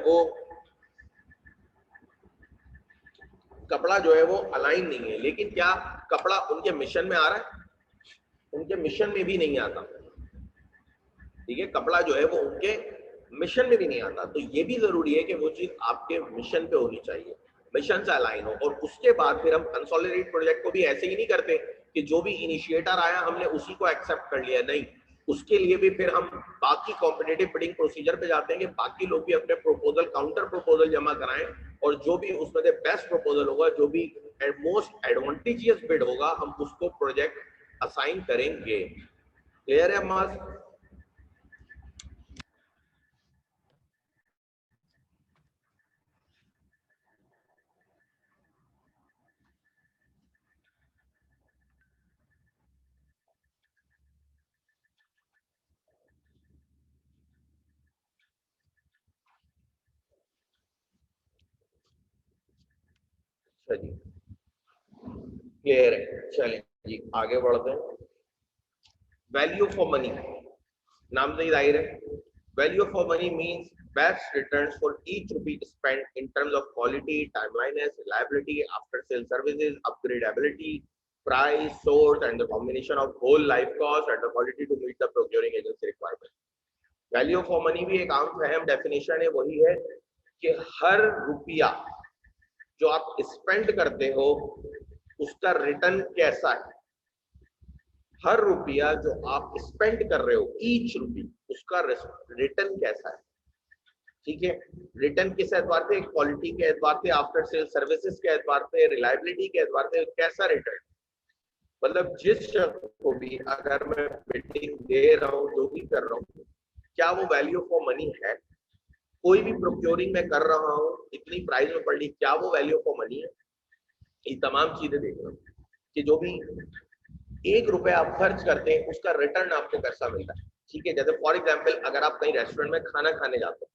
Speaker 1: वो अलाइन नहीं है, लेकिन क्या कपड़ा उनके मिशन में आ रहा है? उनके मिशन में भी नहीं आता। ठीक है, कपड़ा जो है वो उनके मिशन में भी नहीं आता। तो ये भी जरूरी है कि वो चीज आपके मिशन पे होनी चाहिए, मिशन से अलाइन हो। और उसके बाद फिर हम कंसोलिडेट प्रोजेक्ट को भी ऐसे ही नहीं करते कि जो भी इनिशिएटर आया हमने उसी को एक्सेप्ट कर लिया, नहीं, उसके लिए भी फिर हम बाकी कॉम्पिटिटिव बिडिंग प्रोसीजर पे जाते हैं कि बाकी लोग भी अपने प्रोपोजल, काउंटर प्रोपोजल जमा कराएं, और जो भी उसमें से बेस्ट प्रोपोजल होगा, जो भी मोस्ट एडवांटेजियस बिड होगा, हम उसको प्रोजेक्ट असाइन करेंगे। क्लियर है मास? अच्छा जी, क्लियर है। चलिए जी आगे बढ़ते हैं। वैल्यू फॉर मनी, नाम से ही जाहिर है, value for money means best returns for each rupee spent in terms of quality, timeliness, reliability, after sale services, upgradability, price, source, and the combination of whole life cost and the quality to meet the procuring agency requirement. Value for money भी एक आम अहम definition है, वही है कि हर रुपया जो आप स्पेंड करते हो उसका रिटर्न कैसा है। हर रुपया जो आप स्पेंड कर रहे हो, ईच रुपी, उसका रिटर्न कैसा है। ठीक है, रिटर्न किस एतबार पे, क्वालिटी के एतबार पे, आफ्टर सेल सर्विसेज के एतबार पे, रिलायबिलिटी के एतबार पे, कैसा रिटर्न। मतलब जिस शख्स को भी अगर मैं बिल्डिंग दे रहा हूँ, जो भी कर रहा हूँ, क्या वो वैल्यू फॉर मनी है। कोई भी प्रोक्योरिंग में कर रहा हूँ, इतनी प्राइस में पड़ रही, क्या वो वैल्यू फॉर मनी है। ये तमाम चीजें देख रहा हूँ कि जो भी 1 रुपया आप खर्च करते हैं उसका रिटर्न आपको कैसा मिलता है। ठीक है, जैसे फॉर एग्जाम्पल अगर आप कहीं रेस्टोरेंट में खाना खाने जाते हो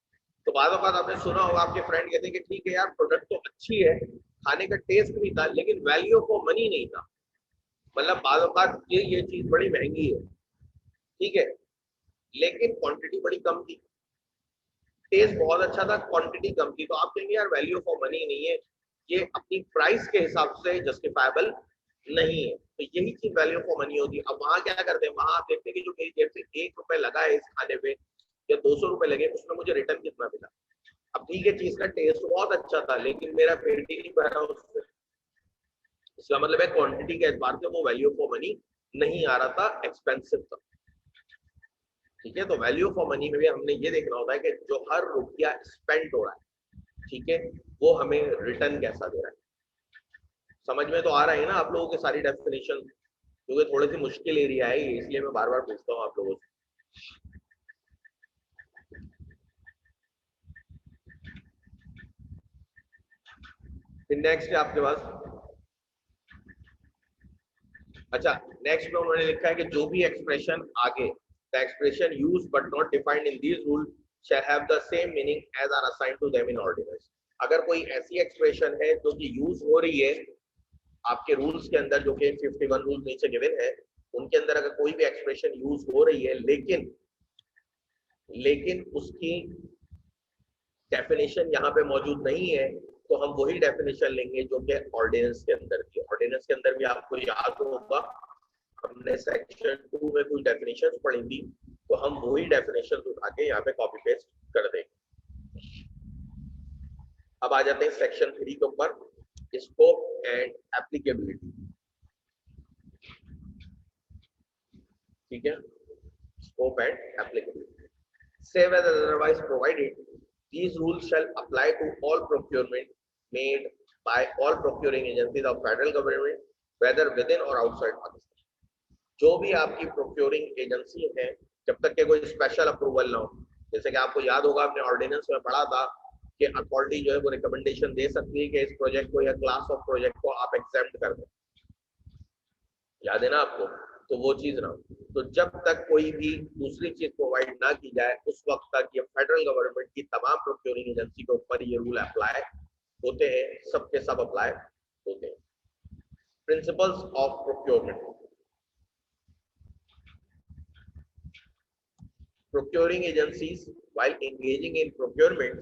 Speaker 1: तो बाद आपने सुना होगा आपके फ्रेंड कहते हैं कि ठीक है यार प्रोडक्ट तो अच्छी है, खाने का टेस्ट भी था, लेकिन वैल्यू फॉर मनी नहीं था। मतलब बाद ये चीज बड़ी महंगी है, ठीक है, लेकिन क्वांटिटी बड़ी कम थी, टेस्ट बहुत अच्छा था, क्वांटिटी कम थी, तो आप कहेंगे यार वैल्यू फॉर मनी नहीं है, ये अपनी प्राइस के हिसाब से जस्टिफाइबल नहीं है। तो यही चीज वैल्यू फॉर मनी होती है। अब वहां क्या करते हैं, वहां आप देखते हैं कि जो मेरी जेब से 1 रुपए लगा है इस खाने पे या 200 रुपए लगे, उसमें मुझे रिटर्न कितना मिला। अब ठीक है, चीज का टेस्ट बहुत अच्छा था, लेकिन मेरा पेट ही नहीं भरा उससे। इसका मतलब है क्वांटिटी के एतबार से वो वैल्यू फॉर मनी नहीं आ रहा था, एक्सपेंसिव था। ठीक है, तो वैल्यू फॉर मनी में भी हमने ये देखना होता है कि जो हर रुपया स्पेंड हो रहा है, ठीक है, वो हमें रिटर्न कैसा दे रहा है। समझ में तो आ रहा है ना आप लोगों की सारी डेफिनेशन, क्योंकि थोड़ी सी मुश्किल एरिया है, इसलिए मैं बार बार पूछता हूँ आप लोगों से। फिर नेक्स्ट है आपके पास, अच्छा नेक्स्ट में उन्होंने लिखा है कि जो भी एक्सप्रेशन आगे, the expression used but not defined in this rule shall have the same meaning as are assigned to them in ordinance। अगर कोई ऐसी एक्सप्रेशन है जो कि यूज हो रही है आपके रूल्स के अंदर, जो कि 51 रूल नीचे गिवन है, उनके अंदर अगर कोई भी एक्सप्रेशन यूज हो रही है लेकिन उसकी डेफिनेशन यहाँ पे मौजूद नहीं है, तो हम वही डेफिनेशन लेंगे जो कि ऑर्डिनेंस के अंदर थी। ऑर्डिनेंस के अंदर भी आपको याद होगा हमने सेक्शन 2 में कुछ डेफिनेशंस पढ़ी थी, तो हम वही डेफिनेशंस उठा के यहाँ पे कॉपी पेस्ट कर देंगे। अब आ जाते हैं सेक्शन 3 के ऊपर, स्कोप एंड एप्लीकेबिलिटी। ठीक है, scope and applicability. Save as otherwise provided, these rules shall apply to all procurement made by all procuring agencies of federal government, whether within or outside Pakistan। जो भी आपकी procuring agency है, जब तक के कोई स्पेशल अप्रूवल ना हो, जैसे कि आपको याद होगा आपने ऑर्डिनेंस में पढ़ा था कि अथॉरिटी जो है वो रिकमेंडेशन दे सकती है कि इस प्रोजेक्ट को या क्लास ऑफ प्रोजेक्ट को आप एक्सेप्ट कर दें, याद है ना आपको। तो वो चीज ना, तो जब तक कोई भी दूसरी चीज प्रोवाइड ना की जाए उस वक्त तक ये फेडरल गवर्नमेंट की तमाम प्रोक्योरिंग एजेंसी के ऊपर ये रूल अप्लाई होते हैं, सबके सब अप्लाई होते हैं। Principles of procurement. Procuring agencies, while engaging in procurement,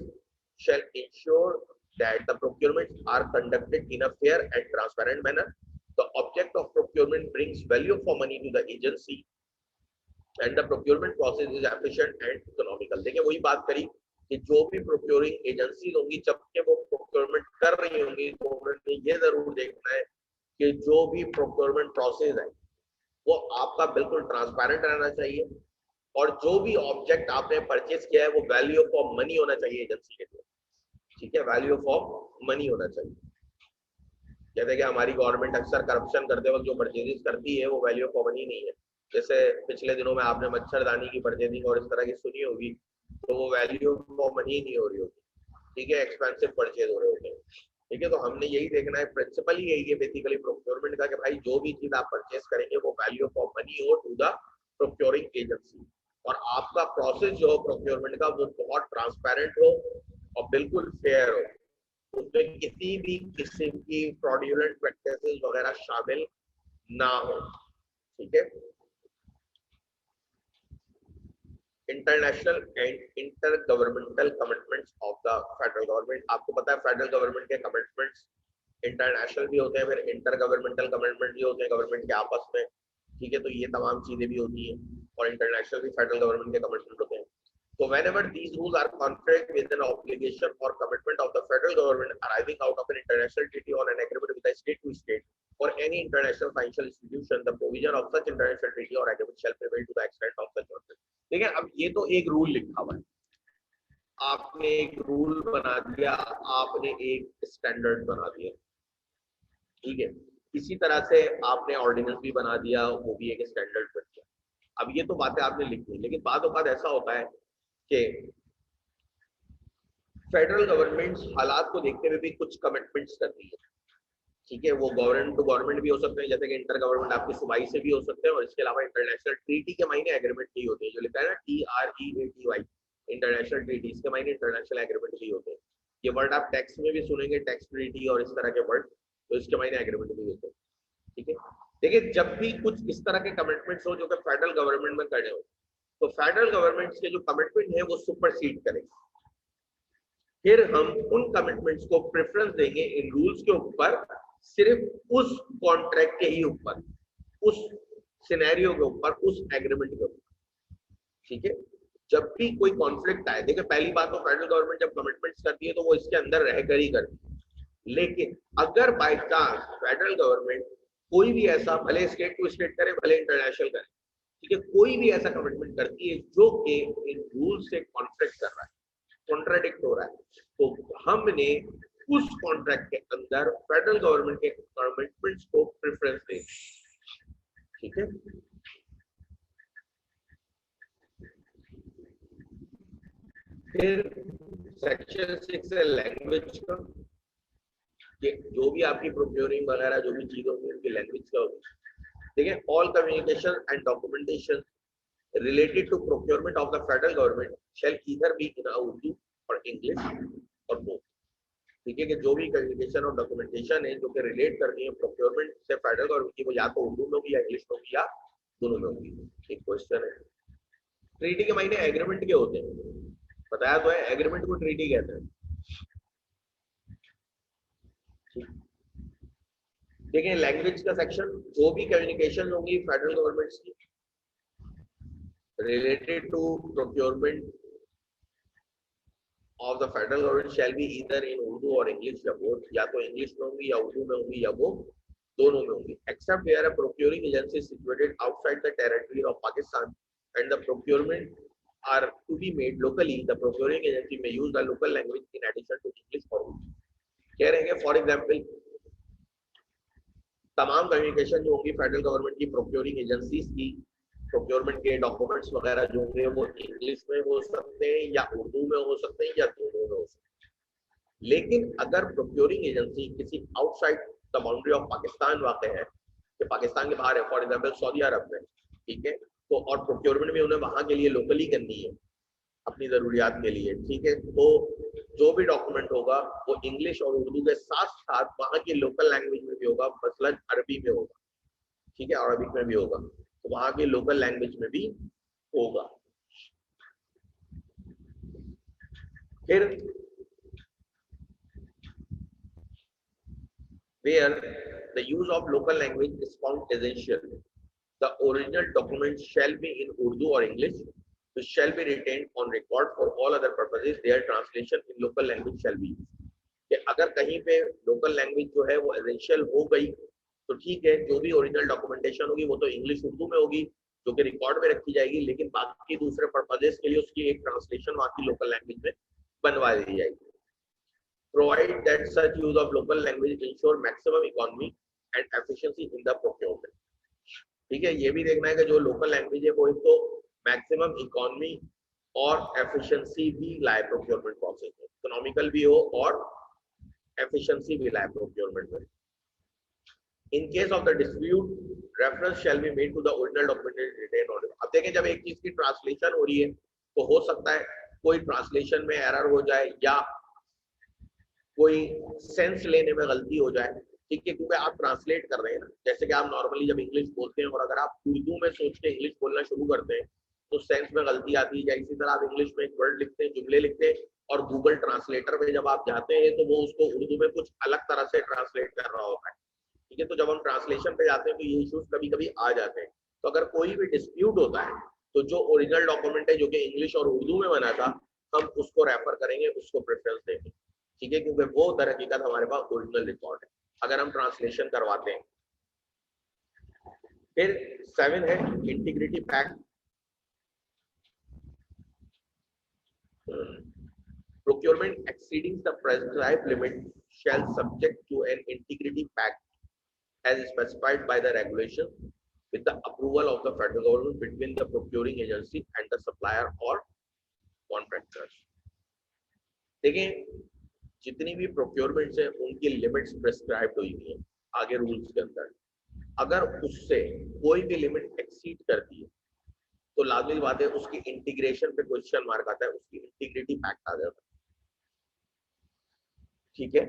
Speaker 1: shall ensure that the procurements are conducted in a fair and transparent manner. The object of procurement brings value for money to the agency and the procurement process is efficient and economical। देखिए वही बात करी कि जो भी procuring agency होंगी जबकि वो प्रोक्योरमेंट कर रही होंगी, तो उन्होंने ये जरूर देखना है कि जो भी प्रोक्योरमेंट प्रोसेस है वो आपका बिल्कुल ट्रांसपेरेंट रहना चाहिए, और जो भी ऑब्जेक्ट आपने परचेज किया है वो वैल्यू ऑफ मनी होना चाहिए एजेंसी के लिए। ठीक है, वैल्यू ऑफ मनी होना चाहिए। जैसे कि हमारी गवर्नमेंट अक्सर करप्शन करते वक्त जो परचेजेस करती है वो वैल्यू ऑफ मनी नहीं है। जैसे पिछले दिनों में आपने मच्छरदानी की परचेजिंग और इस तरह की सुनी होगी, तो वो वैल्यू ऑफ मनी नहीं हो रही होगी, ठीक है, एक्सपेंसिव परचेज हो रहे होते हैं। ठीक है, तो हमने यही देखना है, प्रिंसिपल ही यही है बेसिकली प्रोक्योरमेंट का, कि भाई जो भी चीज आप परचेज करेंगे वो वैल्यू ऑफ मनी हो टू द प्रोक्योरिंग एजेंसी, और आपका प्रोसेस जो हो प्रोक्योरमेंट का वो बहुत ट्रांसपेरेंट हो और बिल्कुल फेयर हो। उसमें किसी भी किस्म की फ्रॉडुलेंट प्रैक्टिसेस वगैरह शामिल ना हो, ठीक है। International and inter governmental commitments of the federal government, आपको पता है फेडरल गवर्नमेंट के कमिटमेंट्स इंटरनेशनल भी होते हैं, फिर इंटर गवर्नमेंटल कमिटमेंट भी होते हैं गवर्नमेंट के आपस में, ठीक है। तो ये तमाम चीजें भी होती हैं, और इंटरनेशनल भी फेडरल गवर्नमेंट के कमिटमेंट होते हैं। So whenever these rules are conflict with an obligation or commitment of the federal government arising out of an international treaty or an agreement with a state to state or any international financial institution, the provision of such international treaty or agreement shall prevail to the extent of such conflict. ठीक है, अब ये तो एक rule लिखा हुआ है, आपने एक रूल बना दिया, आपने एक स्टैंडर्ड बना दिया, ठीक है। इसी तरह से आपने ऑर्डिनेंस भी बना दिया, वो भी एक स्टैंडर्ड बन गया। अब ये तो बातें आपने लिख दी, लेकिन बाद ऐसा होता है कि फेडरल गवर्नमेंट हालात को देखते हुए भी कुछ कमिटमेंट्स करती है, ठीक है। वो गवर्नमेंट टू गवर्नमेंट भी हो सकते हैं, जैसे कि इंटर गवर्नमेंट आपकी सूबाई से भी हो सकते हैं, और इसके अलावा इंटरनेशनल ट्रीटी के मायने एग्रीमेंट नहीं होते हैं, जो लिखा है ना TREATY, इंटरनेशल ट्रीटी, इसके मायने इंटरनेशनल एग्रीमेंट भी होते हैं। ये वर्ड आप टेक्स्ट में भी सुनेंगे, टेक्स्ट ट्रीटी और इस तरह के वर्ड, तो इसके मायने एग्रीमेंट भी होते हैं, ठीक है। देखिए, जब भी कुछ इस तरह के कमिटमेंट्स हो जो कि फेडरल गवर्नमेंट में करने हो, तो फेडरल गवर्नमेंट के जो कमिटमेंट है वो सुपरसीड करेंगे, फिर हम उन कमिटमेंट्स को प्रेफरेंस देंगे इन रूल्स के ऊपर, सिर्फ उस कॉन्ट्रैक्ट के ही ऊपर, उस सिनेरियो के ऊपर, उस एग्रीमेंट के ऊपर, ठीक है। जब भी कोई कॉन्फ्लिक्ट आए, देखिए पहली बात तो फेडरल गवर्नमेंट जब कमिटमेंट्स करती है तो वो इसके अंदर रहकर ही करती है, लेकिन अगर बाय चांस फेडरल गवर्नमेंट कोई भी ऐसा, भले स्टेट टू स्टेट करे भले इंटरनेशनल करे, ठीक है, कोई भी ऐसा कमिटमेंट करती है जो कि इन रूल से कॉन्फ्लिक्ट कर रहा है, कॉन्ट्राडिक्ट हो रहा है, तो हमने उस कॉन्ट्रैक्ट के अंदर फेडरल गवर्नमेंट के कमिटमेंट्स को प्रेफरेंस दें, ठीक है। फिर सेक्शन 6 है लैंग्वेज का, जो भी आपकी प्रोक्योरिंग वगैरह जो भी चीज होगी उनकी लैंग्वेज का होगी, ठीक है। All communication and documentation related to procurement of the federal government shall either be in Urdu or English or both, ठीक है। कि जो भी कम्युनिकेशन और डॉक्यूमेंटेशन है जो कि रिलेट करती है प्रोक्योरमेंट से फेडरल गवर्नमेंट की, वो या तो उर्दू में होगी या इंग्लिश में होगी या दोनों में होगी। एक क्वेश्चन है, ट्रीटी के मायने एग्रीमेंट के होते हैं, बताया तो है, एग्रीमेंट को ट्रीटी कहते हैं, देखिए लैंग्वेज का सेक्शन, जो भी कम्युनिकेशन होगी फेडरल गवर्नमेंट की related to procurement of the federal government shall be either in Urdu or English या both, या तो इंग्लिश में होंगी या उर्दू में होंगी या वो दोनों में होंगी, except where a procuring agency is situated outside the territory of Pakistan and the procurement are to be made locally, the procuring agency may use the local language in addition to English or Urdu। कह रहे हैं for example तमाम communication जो होंगी federal government की procuring agencies की, procurement के documents वगैरह जो होंगे वो इंग्लिश में हो सकते हैं या उर्दू में हो सकते हैं या दोनों में हो सकते हैं, लेकिन अगर प्रोक्योरिंग एजेंसी किसी outside the boundary of Pakistan वाक़ है, कि पाकिस्तान के बाहर है, फॉर एग्जाम्पल सऊदी अरब में, ठीक है, तो और प्रोक्योरमेंट भी उन्हें वहां के लिए लोकली करनी है अपनी जरूरियात के लिए, ठीक है, तो जो भी डॉक्यूमेंट होगा वो इंग्लिश और उर्दू के साथ साथ वहां की लोकल लैंग्वेज में भी होगा, मसलन अरबी में होगा, ठीक है, अरबिक में भी होगा, तो वहां की लोकल लैंग्वेज में भी होगा। फिर where the use of local language is found essential, the original document shall be in Urdu or English, which shall be retained on record for all other purposes, their translation in local language shall be used। कि अगर कहीं पे local language जो है वो essential हो गई तो ठीक है, जो भी ओरिजिनल डॉक्यूमेंटेशन होगी वो तो इंग्लिश उर्दू में होगी जो कि रिकॉर्ड में रखी जाएगी, लेकिन बाकी दूसरे पर्पजेस के लिए उसकी एक ट्रांसलेशन वहां की लोकल लैंग्वेज में बनवा दी जाएगी। Provide that such use of local language ensure maximum economy and efficiency in the procurement, ठीक है। ये भी देखना है कि जो लोकल लैंग्वेज है वो एक तो मैक्सिमम इकोनॉमी और एफिशिएंसी भी लाए प्रोक्योरमेंट प्रोसेस में, इकोनॉमिकल भी हो और एफिशिएंसी भी लाए प्रोक्योरमेंट में। In case of the dispute, reference shall be made to the original document retained on it। अब देखें जब एक चीज की ट्रांसलेशन हो रही है तो हो सकता है कोई ट्रांसलेशन में एरर हो जाए या कोई सेंस लेने में गलती हो जाए, ठीक है, क्योंकि आप ट्रांसलेट कर रहे हैं ना, जैसे कि आप नॉर्मली जब इंग्लिश बोलते हैं और अगर आप उर्दू में सोच के इंग्लिश बोलना शुरू करते हैं तो सेंस में गलती आती है। इसी तरह आप इंग्लिश में एक वर्ड लिखते हैं, जुमले लिखते हैं, और गूगल ट्रांसलेटर में जब आप जाते हैं तो वो उसको उर्दू में कुछ अलग तरह से ट्रांसलेट कर रहा होता है, ठीक है। तो जब हम ट्रांसलेशन पे जाते हैं तो ये इश्यूज कभी कभी आ जाते हैं। तो अगर कोई भी डिस्प्यूट होता है तो जो ओरिजिनल डॉक्यूमेंट है जो कि इंग्लिश और उर्दू में बना था, हम उसको रेफर करेंगे, उसको प्रेफरेंस देंगे, ठीक है, क्योंकि वो दर हकीकत हमारे पास ओरिजिनल रिकॉर्ड है अगर हम ट्रांसलेशन करवाते हैं। फिर 7 है integrity pact. Procurement exceeding the prescribed limit shall subject to an integrity pact as specified by the regulation with the approval of the federal government between the procuring agency and the supplier or contractors. देखिए, जितनी भी procurements है उनकी limits prescribed हुई है आगे rules के अंदर। अगर उससे कोई भी लिमिट एक्सीड करती है तो लाजमी बात है उसकी इंटीग्रेशन पे क्वेश्चन मार्क आता है, उसकी इंटीग्रिटी पैक्ट आ जाता है, ठीक है।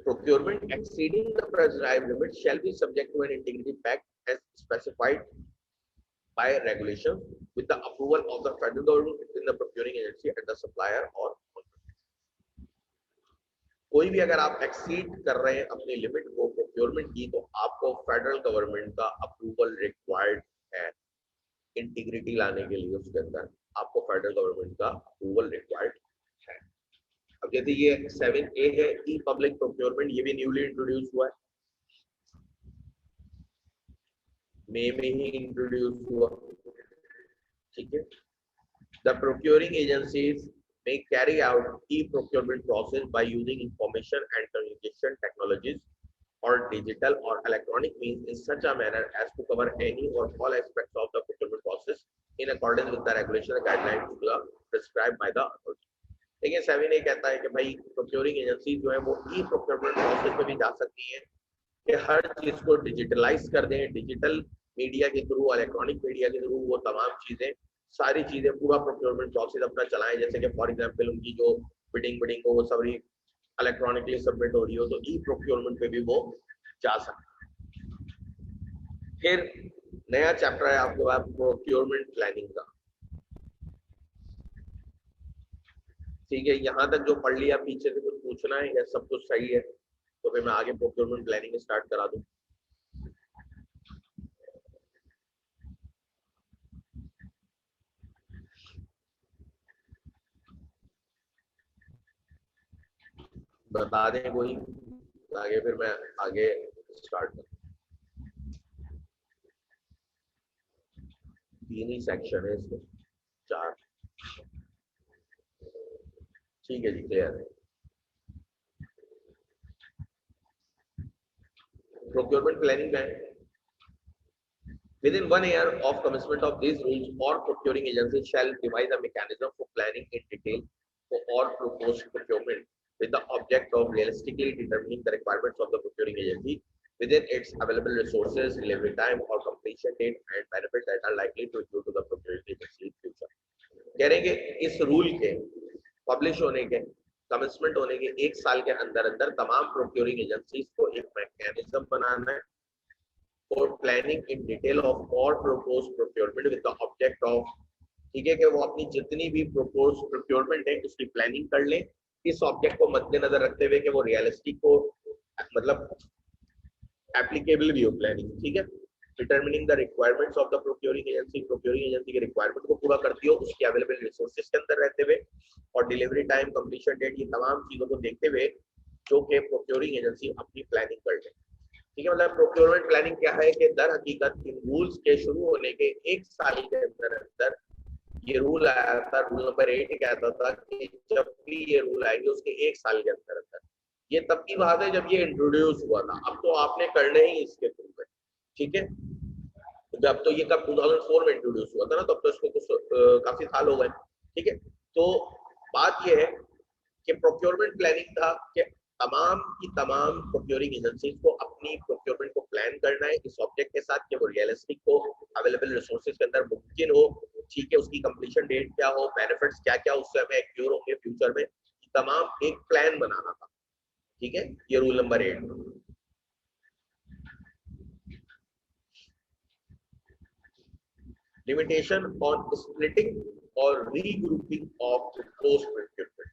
Speaker 1: Procurement exceeding the prescribed limit shall be subject to an integrity pact as specified by regulation with the approval of the federal government within the procuring agency and the supplier or कोई भी अगर आप exceed कर रहे हैं अपनी limit को procurement की तो आपको फेडरल गवर्नमेंट का अप्रूवल रिक्वायर्ड है इंटीग्रिटी लाने के लिए। उसके अंदर आपको फेडरल गवर्नमेंट का अप्रूवल रिक्वायर्ड है। अब जैसे ये 7A है ई पब्लिक प्रोक्योरमेंट, ये भी न्यूली इंट्रोड्यूस हुआ है, मई में ही इंट्रोड्यूस हुआ, ठीक है। The procuring agencies may carry out e-procurement process by using information and communication technologies or digital or electronic means in such a manner as to cover any or all aspects of the procurement process in accordance with the regulation and guidelines prescribed by the authority. देखिए 7A कहता है कि भाई procuring agencies जो है वो e-procurement process में भी जा सकती हैं कि हर चीज को डिजिटलाइज कर दें, डिजिटल मीडिया के थ्रू, इलेक्ट्रॉनिक मीडिया के थ्रू वो तमाम चीजें, सारी चीजें, पूरा प्रोक्योरमेंट प्रोसेस अपना चलाएं। जैसे कि फॉर एग्जांपल उनकी जो बिडिंग हो वो सभी इलेक्ट्रॉनिकली सबमिट हो रही हो तो ई प्रोक्योरमेंट पे भी वो जा सकते हैं। फिर नया चैप्टर है आपके पास प्रोक्योरमेंट प्लानिंग का, ठीक है। यहाँ तक जो पढ़ लिया, पीछे से कुछ पूछना है या सब कुछ सही है तो फिर मैं आगे प्रोक्योरमेंट प्लानिंग स्टार्ट करा दूं। बता दें कोई आगे, फिर मैं आगे स्टार्ट करूं। 3 ही सेक्शन है इसमें, 4, ठीक है जी, क्लियर है। प्रोक्योरमेंट प्लानिंग में within 1 year of commencement of these rules, all procuring agencies shall devise a mechanism for planning in detail for all proposed procurement with the object of realistically determining the requirements of the procuring agency within its available resources, delivery time or completion date and benefits that are likely to accrue to the procuring agency in future. कह रहे हैं कि इस rule के publish होने के, commencement होने के 1 साल के अंदर अंदर तमाम प्रोक्योरिंग एजेंसीज को एक मैकेनिज्म बनाना है for planning in detail of all proposed procurement with the object of, ठीक है, कि वो अपनी जितनी भी proposed procurement है उसकी planning कर लें इस ऑब्जेक्ट को मद्देनजर रखते हुए कि वो रियलिस्टिक हो, मतलब एप्लीकेबल भी हो प्लानिंग, ठीक है। Determining the requirements of the procuring agency के रिक्वायरमेंट को पूरा करती हो उसके अवेलेबल रिसोर्सेज के अंदर रहते हुए, और डिलीवरी टाइम, कंप्लीशन डेट, ये तमाम चीजों को देखते हुए जो कि प्रोक्योरिंग एजेंसी अपनी प्लानिंग कर ले, ठीक है। मतलब प्रोक्योरमेंट प्लानिंग क्या है कि दर हकीकत इन रूल्स के शुरू होने के 1 साल के अंदर अंदर ये रूल आया था। रूल नंबर 8 कहता था कि जब भी ये रूल आएंगे उसके 1 साल के अंदर अंदर, ये तब की बात है जब ये इंट्रोड्यूस हुआ था, अब तो आपने करने ही इसके थ्रू है, ठीक है। जब तो ये कब 2004 में इंट्रोड्यूस हुआ था ना, तब तो इसको कुछ काफी साल हो गए, ठीक है। तो बात ये है कि प्रोक्योरमेंट प्लानिंग था कि तमाम की तमाम प्रोक्योरिंग एजेंसीज को अपनी प्रोक्योरमेंट को प्लान करना है इस ऑब्जेक्ट के साथ कि वो रियलिस्टिक हो, अवेलेबल रिसोर्सेज के अंदर मुमकिन हो, ठीक है, उसकी कंप्लीशन डेट क्या हो, बेनिफिट्स क्या क्या उससे हमें एक्योर होंगे फ्यूचर में, तमाम एक प्लान बनाना था, ठीक है, ये rule number 8। Limitation on splitting और regrouping of post procurement.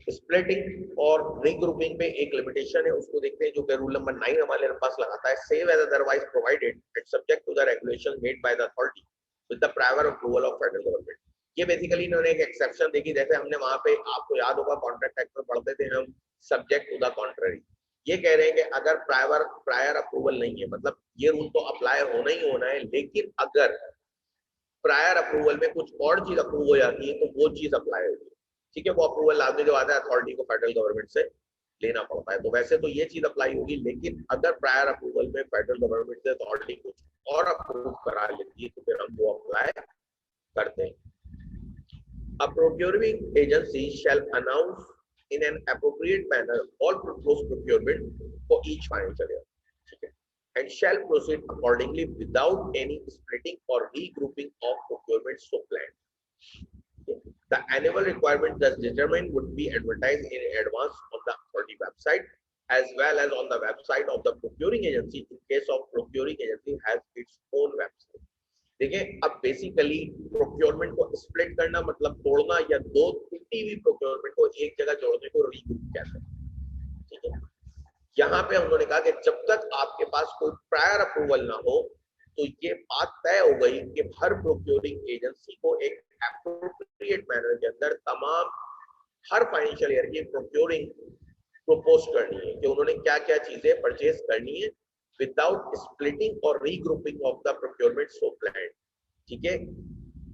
Speaker 1: Splitting और रीग्रुपिंग में एक लिमिटेशन है, उसको देखते हैं, जो कि रूल नंबर 9 हमारे पास लगाता है। Save as otherwise provided and subject to the regulation made by the authority with the prior approval of federal government. ये बेसिकली इन्होंने एक एक्सेप्शन देखी, जैसे हमने वहां पे, आपको याद होगा कॉन्ट्रैक्ट एक्ट में पढ़ते थे हम, सब्जेक्ट टू द कॉन्ट्ररी। ये कह रहे हैं कि अगर प्रायर अप्रूवल नहीं है, मतलब ये रूल तो अप्लाई होना ही होना है, लेकिन अगर प्रायर अप्रूवल में कुछ और चीज अप्रूव हो जाती है तो वो चीज अप्लाई होगी। ठीक है, वो अप्रूवल लाजमी जो आता है अथॉरिटी को फेडरल गवर्नमेंट से लेना पड़ता है। तो वैसे तो ये चीज अप्लाई होगी, लेकिन अगर प्रायर अप्रूवल में फेडरल गवर्नमेंट से अथॉरिटी कुछ और अप्रूव करा लेती है तो फिर हम वो अप्लाई करते हैं। A procuring agency shall announce in an appropriate manner all proposed procurement for each financial year, okay, and shall proceed accordingly without any splitting or regrouping of procurements so planned. Okay. The annual requirement thus determined would be advertised in advance on the authority website as well as on the website of the procuring agency in case of procuring agency has its own website. देखिए, अब basically procurement को split करना मतलब तोड़ना, या दो टूटी हुई प्रोक्योरमेंट को एक जगह जोड़ने को रीग्रुप कहते हैं। ठीक है, यहाँ पे उन्होंने कहा कि जब तक आपके पास कोई प्रायर अप्रूवल ना हो, तो ये बात तय हो गई कि हर प्रोक्योरिंग एजेंसी को एक एप्रोप्रिएट मैनर के अंदर तमाम हर फाइनेंशियल ईयर की प्रोक्योरिंग प्रपोज करनी है कि उन्होंने क्या क्या चीजें परचेज करनी है विदाउट स्प्लिटिंग और regrouping of the procurement so planned. ठीक है,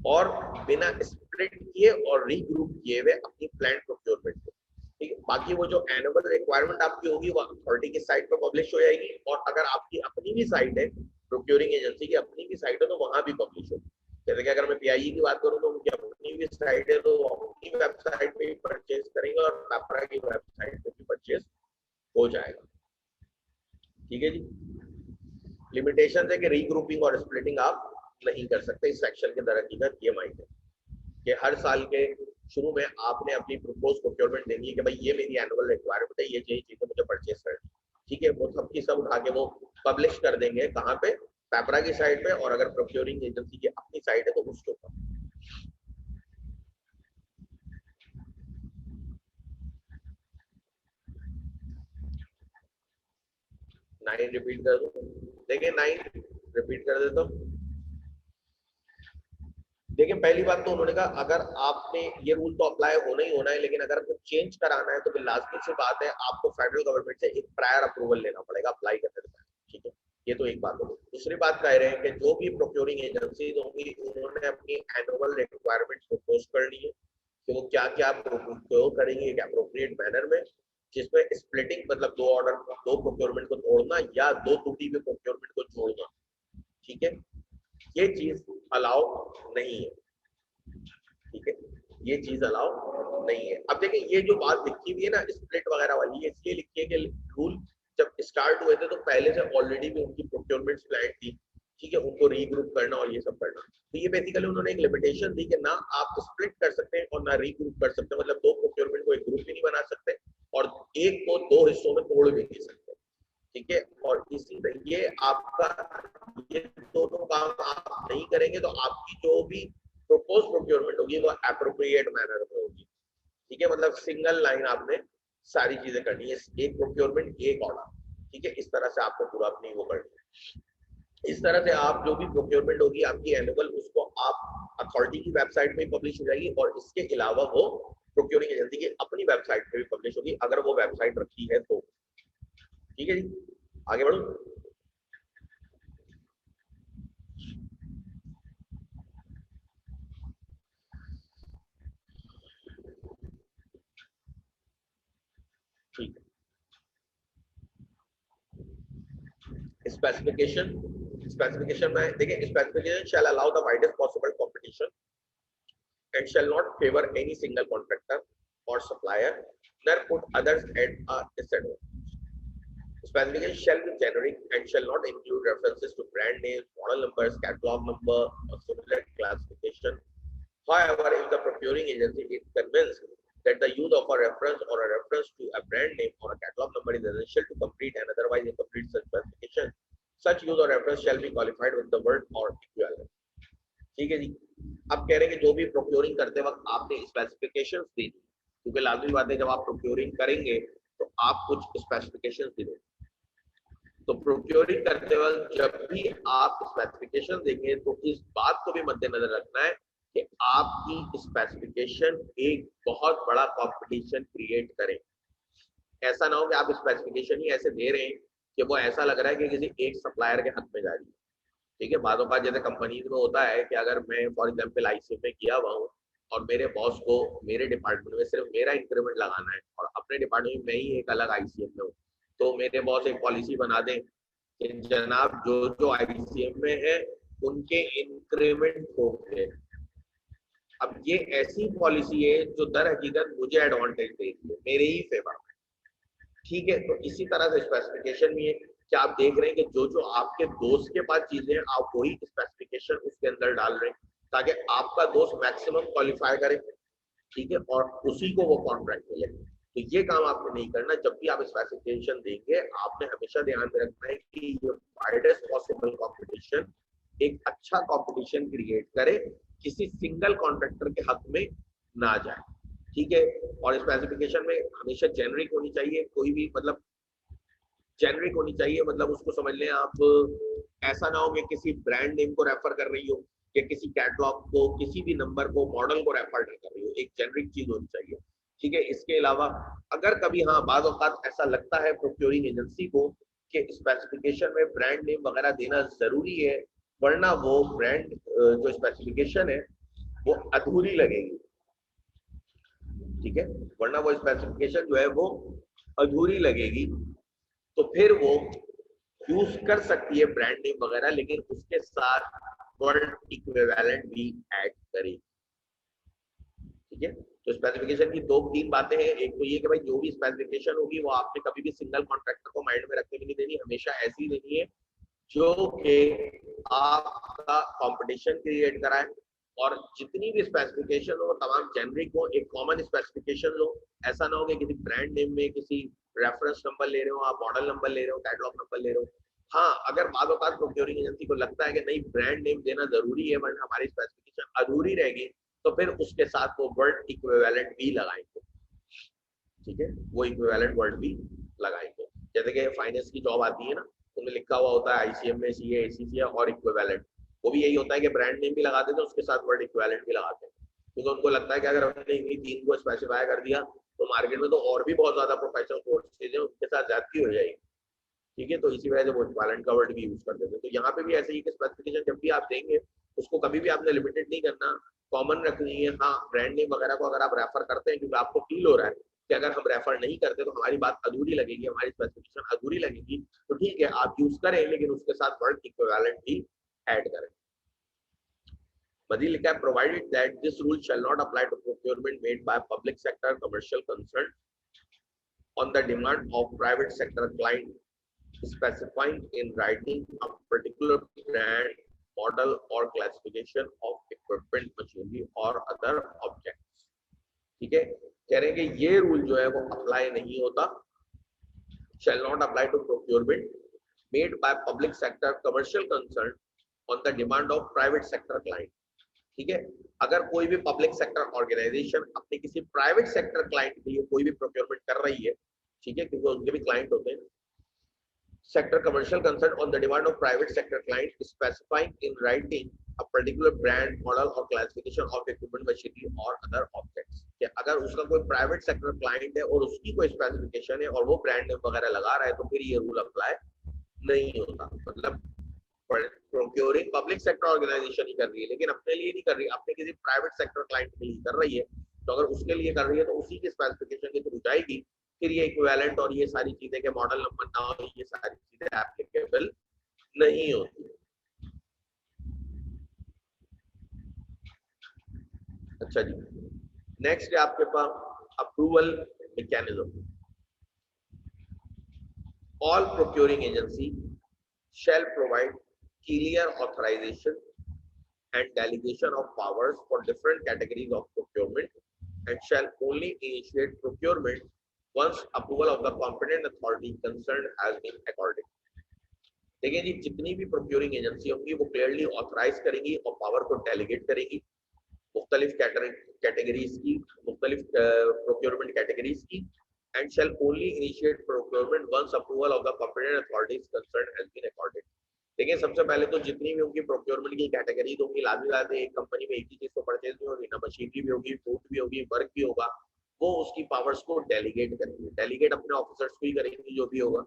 Speaker 1: और बिना स्प्लिट किए और रीग्रुप किए हुए अपनी प्लान प्रोक्योरमेंट को। ठीक है, बाकी वो जो एनुअल रिक्वायरमेंट आपकी होगी वो अथॉरिटी की साइट पर पब्लिश हो जाएगी, और अगर आपकी अपनी भी साइट है, प्रोक्योरिंग एजेंसी की अपनी भी साइट है, तो वहां भी पब्लिश होगी। जैसे कि अगर मैं पीआईई की बात करूं तो उनकी अपनी भी साइट है, तो अपनी वेबसाइट पे परचेज करेंगे और पेपरा की वेबसाइट पे भी परचेज हो जाएगा। ठीक है जी, लिमिटेशन है कि रीग्रुपिंग और स्प्लिटिंग आप नहीं कर सकते। इस सेक्शन के दरअसल ये माइंड है कि हर साल के शुरू में आपने अपनी प्रपोज प्रोक्योरमेंट देनी है कि भाई ये मेरी एनुअल रिक्वायरमेंट है, ये चीजें मुझे परचेज करनी। ठीक है, वो सब की सब उठा के वो पब्लिश कर देंगे, कहाँ पे, पेपरा की साइट पे, और अगर प्रोक्योरिंग एजेंसी की अपनी साइट है तो उसके ऊपर। नाइन रिपीट कर दो, देखिए 9 रिपीट कर देता हूँ। देखिए, पहली बात तो उन्होंने कहा अगर आपने ये रूल तो अप्लाई होना ही होना है, लेकिन अगर आपको चेंज कराना है तो फिर लाजमी सी बात है आपको फेडरल गवर्नमेंट से एक प्रायर अप्रूवल लेना पड़ेगा अप्लाई करने से पहले। ठीक है, ये तो एक बात हो। दूसरी बात कह रहे हैं कि जो भी प्रोक्योरिंग एजेंसी होंगी उन्होंने अपनी एनुअल रिक्वायरमेंट प्रपोज करनी है कि वो क्या क्या प्रोक्योर करेंगे एक एप्रोप्रिएट मैनर में, जिसमें स्प्लिटिंग मतलब दो ऑर्डर, दो प्रोक्योरमेंट को तोड़ना या दो टूटी हुई प्रोक्योरमेंट को जोड़ना। ठीक है, ये चीज अलाउ नहीं है। ठीक है, ये चीज अलाउ नहीं है। अब देखिए, ये जो बात लिखी हुई है ना स्प्लिट वगैरह वाली, ये इसलिए लिखी है कि रूल जब स्टार्ट हुए थे तो पहले से ऑलरेडी भी उनकी प्रोक्योरमेंट प्लान थी। ठीक है, उनको रीग्रुप करना और ये सब करना, तो ये बेसिकली उन्होंने एक लिमिटेशन दी कि ना आप स्प्लिट कर सकते हैं और ना रीग्रुप कर सकते हैं, मतलब दो प्रोक्योरमेंट को एक ग्रुप भी नहीं बना सकते और एक को दो हिस्सों में तोड़ भी नहीं सकते। ठीक है, और इसी ये आपका ये दोनों काम आप नहीं करेंगे तो आपकी जो भी प्रपोज प्रोक्योरमेंट होगी वो एप्रोप्रिएट मैनर में होगी। ठीक है, मतलब सिंगल लाइन आपने सारी चीजें करनी है, एक प्रोक्योरमेंट एक ऑर्डर। ठीक है, इस तरह से आपको पूरा अपनी वो करनी है। इस तरह से आप जो भी प्रोक्योरमेंट होगी आपकी एनुअल, उसको आप अथॉरिटी की वेबसाइट में पब्लिश हो जाएगी, और इसके अलावा वो प्रोक्योरिंग एजेंसी की अपनी वेबसाइट पे भी पब्लिश होगी अगर वो वेबसाइट रखी है तो। ठीक है जी, आगे बढ़ो। ठीक है, स्पेसिफिकेशन में देखिए, specification shall allow the widest possible competition and shall not favor any single contractor or supplier, nor put others at a disadvantage. Specification shall be generic and shall not include references to brand names, model numbers, catalog number, or similar classification. However, if the procuring agency is convinced that the use of a reference or a reference to a brand name or a catalog number is essential to complete and otherwise incomplete such specification. Such use or reference shall be qualified with the word or equivalent. ठीक है जी. अब कह रहे हैं कि जो भी procuring करते वक्त आपने स्पेसिफिकेशंस दी, क्योंकि लाजमी बात है जब आप प्रोक्योरिंग करेंगे तो आप कुछ स्पेसिफिकेशंस देंगे. तो प्रोक्योरिंग करते वक्त जब भी आप स्पेसिफिकेशन देंगे तो इस बात को भी मद्देनजर रखना है कि आपकी स्पेसिफिकेशन एक बहुत बड़ा कंपटीशन क्रिएट करे. ऐसा ना हो कि आप स्पेसिफिकेशन ही ऐसे दे रहे हैं कि वो ऐसा लग रहा है कि किसी एक सप्लायर के हक में जा रही है. ठीक है, बातों का जैसे कंपनीज में होता है कि अगर मैं फॉर एग्जांपल आईसीएम में किया हुआ हूँ और मेरे बॉस को मेरे डिपार्टमेंट में सिर्फ मेरा इंक्रीमेंट लगाना है और अपने डिपार्टमेंट में मैं ही एक अलग आईसीएम में हूँ, तो मेरे बॉस एक पॉलिसी बना दें कि जनाब जो जो आईसीएम में है उनके इंक्रीमेंट होंगे. अब ये ऐसी पॉलिसी है जो दर हकीकत मुझे एडवांटेज देती है, मेरे ही फेवर में. ठीक है, तो इसी तरह से स्पेसिफिकेशन भी है कि आप देख रहे हैं कि जो जो आपके दोस्त के पास चीजें हैं आप वही स्पेसिफिकेशन उसके अंदर डाल रहे हैं ताकि आपका दोस्त मैक्सिमम क्वालिफाई करे. ठीक है, और उसी को वो कॉन्ट्रैक्ट मिले. तो ये काम आपने नहीं करना. जब भी आप स्पेसिफिकेशन देंगे आपने हमेशा ध्यान में रखना है कि ये वाइडेस्ट पॉसिबल कंपटीशन एक अच्छा कंपटीशन क्रिएट करे, किसी सिंगल कॉन्ट्रैक्टर के हक में ना जाए. ठीक है, और स्पेसिफिकेशन में हमेशा जेनरिक होनी चाहिए. कोई भी मतलब जेनरिक होनी चाहिए, मतलब उसको समझ लें आप. ऐसा ना हो कि किसी ब्रांड नेम को रेफर कर रही हो या किसी कैटलॉग को, किसी भी नंबर को, मॉडल को रेफर कर रही हो. एक जेनरिक चीज होनी चाहिए. ठीक है, इसके अलावा अगर कभी हाँ बाज़ औक़ात ऐसा लगता है प्रोक्योरिंग एजेंसी को कि स्पेसिफिकेशन में ब्रांड नेम वगैरह देना जरूरी है, वरना वो ब्रांड जो स्पेसिफिकेशन है वो अधूरी लगेगी. ठीक है, वरना वो स्पेसिफिकेशन जो है वो अधूरी लगेगी. तो फिर वो यूज कर सकती है ब्रांड नेम वगैरह, लेकिन उसके साथ वर्ड इक्विवेलेंट भी ऐड करेगी. ठीक है, तो स्पेसिफिकेशन की दो तीन बातें हैं. एक तो ये कि भाई जो भी स्पेसिफिकेशन होगी वो आपने कभी भी सिंगल कॉन्ट्रैक्टर को माइंड में रखने के लिए देनी, हमेशा ऐसी देनी है जो कि आपका कंपटीशन क्रिएट कराए. और जितनी भी स्पेसिफिकेशन हो तमाम जेनरिक हो, एक कॉमन स्पेसिफिकेशन हो. ऐसा ना हो कि किसी ब्रांड नेम में किसी रेफरेंस नंबर ले रहे हो, आप मॉडल नंबर ले रहे हो, कैटलॉग नंबर ले रहे हो. हाँ, अगर बाद औक़ात प्रोक्योरिंग एजेंसी को लगता है कि नहीं ब्रांड नेम देना जरूरी है वरना हमारी स्पेसिफिकेशन अधूरी रहेगी, तो फिर उसके साथ वो वर्ड इक्विवेलेंट भी लगाएंगे. ठीक है, वो इक्विवेलेंट वर्ड भी लगाएंगे. जैसे कि फाइनेंस की जॉब आती है ना, उसमें लिखा हुआ होता है आईसीएम में सीए, एसीसी और इक्विवेलेंट. वो भी यही होता है कि ब्रांड नेम भी लगाते थे उसके साथ वर्ड इक्विवेलेंट भी लगाते हैं, क्योंकि उनको लगता है कि अगर हमने इन्हीं तीन को स्पेसिफाई कर दिया तो मार्केट में तो और भी बहुत ज्यादा प्रोफेशनल कोर्सेज हैं उनके साथ ज्यादती हो जाएगी. ठीक है, तो इसी वजह से वो इक्विवेलेंट का वर्ड भी यूज करते थे. तो यहाँ पे भी ऐसे ही कि स्पेसिफिकेशन जब भी आप देंगे उसको कभी भी आपने लिमिटेड नहीं करना, कॉमन रखनी है. हाँ, ब्रांड नेम वगैरह को अगर आप रेफर करते हैं क्योंकि आपको फील हो रहा है कि अगर हम रेफर नहीं करते तो हमारी बात अधूरी लगेगी, हमारी स्पेसिफिकेशन अधूरी लगेगी, तो ठीक है आप यूज करें, लेकिन उसके साथ वर्ड इक्विवेलेंट भी ऐड करें. लिखा है provided that this rule shall not apply to procurement made by public sector commercial concern on the demand of private sector client, specifying in writing a particular brand, model or classification of equipment, machinery or other objects. ठीक है, कह रहे हैं कि ये rule जो है वो अप्लाई नहीं होता. shall not apply to procurement made by public sector commercial concern on the demand of private sector client. ठीक है, अगर कोई भी पब्लिक सेक्टर ऑर्गेनाइजेशन अपने किसी प्राइवेट सेक्टर क्लाइंट के लिए कोई भी प्रोक्योरमेंट कर रही है, ठीक है, क्योंकि उनके भी क्लाइंट होते हैं. Sector commercial concern on the demand of private sector client specifying in writing a particular brand, model और क्लासिफिकेशन ऑफ इक्विपमेंट, मशीनरी और अदर ऑब्जेक्ट्स. कि अगर उसका कोई प्राइवेट सेक्टर क्लाइंट है और उसकी कोई स्पेसिफिकेशन है और वो ब्रांड नेम वगैरह लगा रहा है तो फिर ये रूल अप्लाई नहीं होता. मतलब प्रोक्योरिंग पब्लिक सेक्टर ऑर्गेनाइजेशन ही कर रही है लेकिन अपने लिए नहीं कर रही, अपने किसी प्राइवेट सेक्टर क्लाइंट के लिए कर रही है. तो अगर उसके लिए कर रही है तो उसी की स्पेसिफिकेशन के थ्रू जाएगी. फिर ये इक्विवेलेंट और ये सारी चीजें के मॉडल नंबर ना हो, ये सारी चीजें एप्लीकेबल नहीं होती. अच्छा जी, नेक्स्ट है आपके पास approval mechanism. All procuring agency shall provide clear authorization and delegation of powers for different categories of procurement and shall only initiate procurement once approval of the competent authority concerned has been accorded. देखिए जी, जितनी भी procuring agency होंगी वो clearly authorise करेंगी और power को delegate करेगी मुख्तलिफ कैटेगरीज की, मुख्तलिफ प्रोक्योरमेंट कैटेगरीज की, and shall only initiate procurement once approval of the competent authorities concerned has been accorded. देखिए सबसे पहले तो जितनी भी उनकी प्रोक्योरमेंट की कैटेगरीज होंगी, लाजमी बात है एक कंपनी में एक ही चीज को परचेज भी होगी ना, मशीनरी भी होगी, फूड भी होगी, वर्क भी होगा, वो उसकी पावर्स को डेलीगेट करेंगे। डेलीगेट अपने ऑफिसर्स को ही करेंगी जो भी होगा,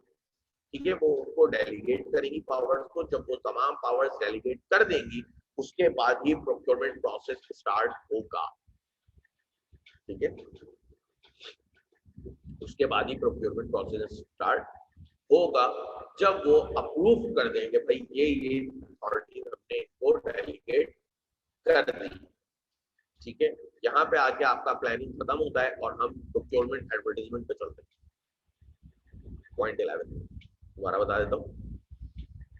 Speaker 1: ठीक है, वो उनको डेलीगेट करेंगी पावर्स को। जब वो तमाम पावर्स डेलीगेट कर देंगी उसके बाद ही प्रोक्योरमेंट प्रोसेस स्टार्ट होगा, ठीक है, उसके बाद ही प्रोक्योरमेंट प्रोसेस स्टार्ट होगा जब वो अप्रूव कर देंगे भाई ये अथॉरिटी हमने वो डेलीगेट कर दी, ठीक है। यहाँ पे आके आपका प्लानिंग खत्म होता है और हम प्रोक्योरमेंट एडवर्टाइजमेंट पे चलते हैं। पॉइंट 11 दोबारा बता देता हूँ।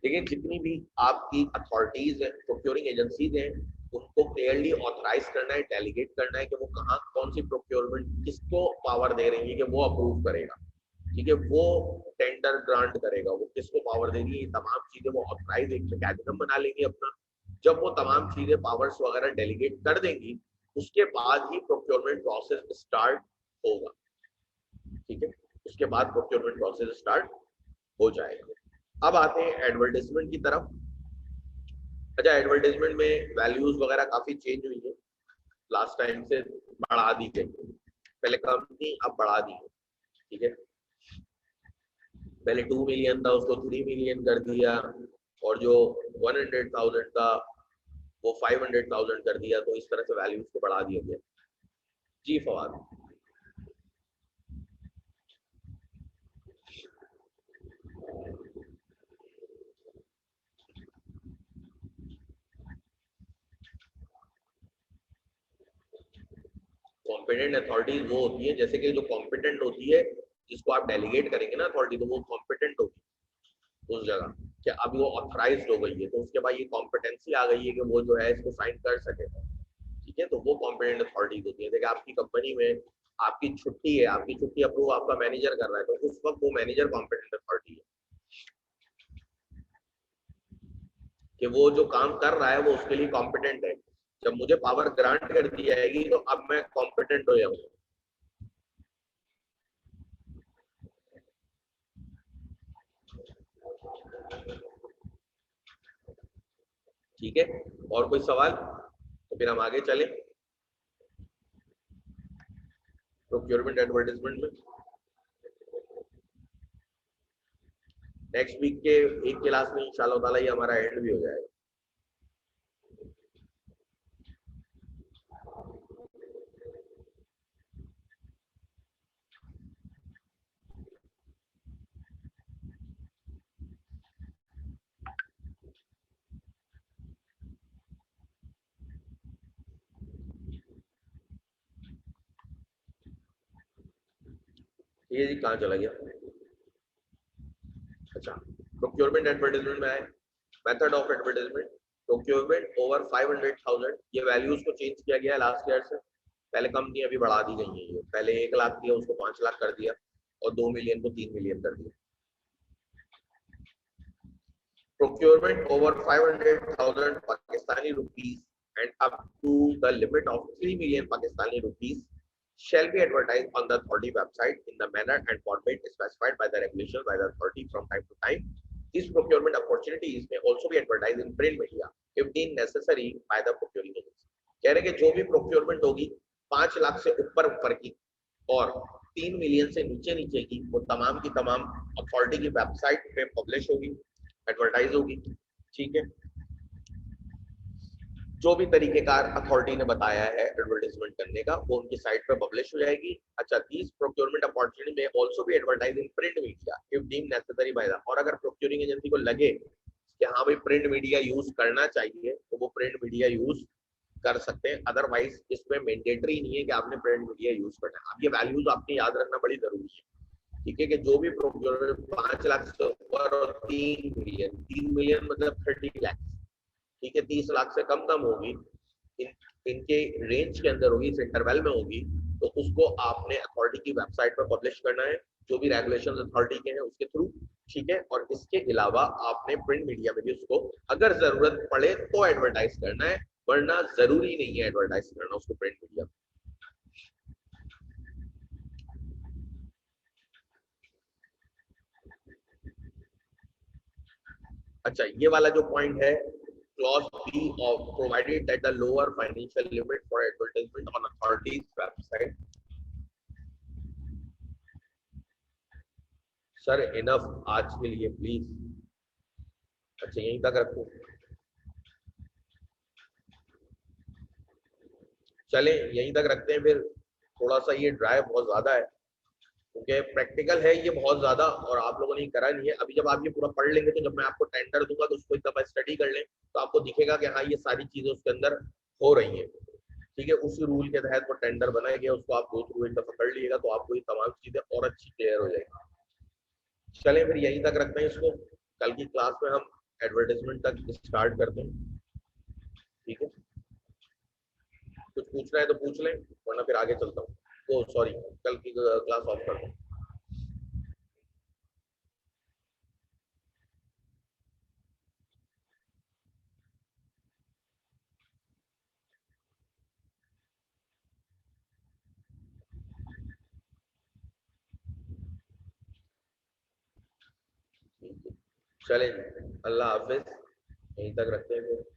Speaker 1: देखिए जितनी भी आपकी अथॉरिटीज है, प्रोक्योरिंग एजेंसीज हैं, उनको क्लियरली ऑथराइज करना है, डेलीगेट करना है कि वो कहाँ कौन सी प्रोक्योरमेंट किसको पावर दे रही है कि वो अप्रूव करेगा, ठीक है, वो टेंडर ग्रांट करेगा, वो किसको पावर देगी, तमाम चीजें वो ऑथराइज एक मैकेनिज्म बना लेंगे अपना। जब वो तमाम चीजें पावर्स वगैरह डेलीगेट कर देंगी उसके बाद ही प्रोक्योरमेंट प्रोसेस स्टार्ट होगा, ठीक है, उसके बाद प्रोक्योरमेंट प्रोसेस स्टार्ट हो जाएगा। अब आते हैं एडवर्टाइजमेंट की तरफ। अच्छा, एडवर्टाइजमेंट में वैल्यूज वगैरह काफी चेंज हुई है, लास्ट टाइम से बढ़ा दी गई, पहले कम थी अब बढ़ा दी है, ठीक है। पहले 2 मिलियन था उसको 3 मिलियन कर दिया, और जो 100,000 था वो 500,000 कर दिया, तो इस तरह से वैल्यूज को बढ़ा दिया गया। जी फवाद। कॉम्पिटेंट अथॉरिटीज वो होती है, जैसे कि जो कॉम्पिटेंट होती है जिसको आप डेलीगेट करेंगे ना अथॉरिटी, तो वो कॉम्पिटेंट होगी उस जगह कि अब वो ऑथराइज्ड हो गई है, तो उसके बाद ये कॉम्पिटेंसी आ गई है कि वो जो है इसको साइन कर सके, ठीक है, तो वो कॉम्पिटेंट अथॉरिटीज होती है। देखिए आपकी कंपनी में आपकी छुट्टी है, आपकी छुट्टी अप्रूव आपका मैनेजर कर रहा है, तो उस वक्त वो मैनेजर कॉम्पिटेंट अथॉरिटी है कि वो जो काम कर रहा है वो उसके लिए कॉम्पिटेंट है। जब मुझे पावर ग्रांट कर दी जाएगी तो अब मैं कॉम्पिटेंट हो जाऊंगा, ठीक है। और कोई सवाल? तो फिर हम आगे चले प्रोक्योरमेंट एडवर्टाइजमेंट में। नेक्स्ट वीक के एक क्लास में इंशाल्लाह ताला ये हमारा एंड भी हो जाएगा। ये जी कहाँ चला गया? अच्छा, प्रोक्योरमेंट एडवर्टाइजमेंट में आए, method of advertisement. Procurement over 500,000, ये वैल्यूज को चेंज किया गया लास्ट ईयर से, पहले कम थी अभी बढ़ा दी गई है। ये पहले 1 लाख दिया उसको 5 लाख कर दिया, और 2 मिलियन को 3 मिलियन कर दिया। Procurement over 500,000 Pakistani rupees and up to the limit of 3 million Pakistani rupees shall be advertised on the authority website in the manner and format specified by the regulations by the authority from time to time. These procurement opportunities may also be advertised in print media if deemed necessary by the procuring agency. कह रहे कि जो भी procurement होगी 5 लाख से ऊपर की और 3 मिलियन से नीचे की, वो तमाम की तमाम अथॉरिटी की वेबसाइट पे पब्लिश होगी, एडवर्टाइज होगी, ठीक है। जो भी तरीकेकार अथॉरिटी ने बताया है एडवर्टाइजमेंट करने का वो उनकी साइट पे पब्लिश हो जाएगी। अच्छा, दीज प्रोक्योरमेंट अपॉर्चुनिटी में also be advertise in print media if deemed necessary by the, और अगर प्रोक्योरिंग एजेंसी को लगे कि हाँ भाई प्रिंट मीडिया यूज करना चाहिए तो वो प्रिंट मीडिया यूज कर सकते हैं, अदरवाइज इसमें मैंडेटरी नहीं है कि आपने प्रिंट मीडिया यूज करना है। अब ये वैल्यूज आपने याद रखना बड़ी जरूरी है, ठीक है, कि जो भी प्रोक्योरमेंट 5 लाख से ऊपर और 3 मिलियन मतलब 30 लाख, ठीक है, 30 लाख से कम होगी, इनके रेंज के अंदर होगी, इस इंटरवल में होगी, तो उसको आपने अथॉरिटी की वेबसाइट पर पब्लिश करना है, जो भी रेगुलेशन अथॉरिटी के हैं उसके थ्रू, ठीक है। और इसके अलावा आपने प्रिंट मीडिया में भी उसको अगर जरूरत पड़े तो एडवर्टाइज करना है, वरना जरूरी नहीं है एडवर्टाइज करना उसको प्रिंट मीडिया में। अच्छा, ये वाला जो पॉइंट है, clause B of provided that the lower financial limit for advertisement on authority's website. Sir enough आज के लिए प्लीज। अच्छा यहीं तक रखो, चले यहीं तक रखते हैं फिर। थोड़ा सा ये ड्राइव बहुत ज्यादा है, क्योंकि प्रैक्टिकल है ये बहुत ज्यादा, और आप लोगों ने करा नहीं है अभी। जब आप ये पूरा पढ़ लेंगे तो जब मैं आपको टेंडर दूंगा तो उसको एक दफा स्टडी कर लें, तो आपको दिखेगा कि हाँ ये सारी चीजें उसके अंदर हो रही हैं, ठीक है। उसी रूल के तहत वो टेंडर बनाया गया, उसको आप गो थ्रू एक दफा कर लीजिएगा तो आपको ये तमाम चीजें और अच्छी क्लियर हो जाएगी। चलें फिर यहीं तक रखते हैं इसको, कल की क्लास में हम एडवर्टाइजमेंट तक स्टार्ट करते हैं, ठीक है। कुछ पूछना है तो पूछ लें, वरना फिर आगे चलता हूँ। ओ सॉरी, कल की क्लास ऑफ कर दूँ। चलें, अल्लाह हाफिज, यहीं तक रखते हैं फिर।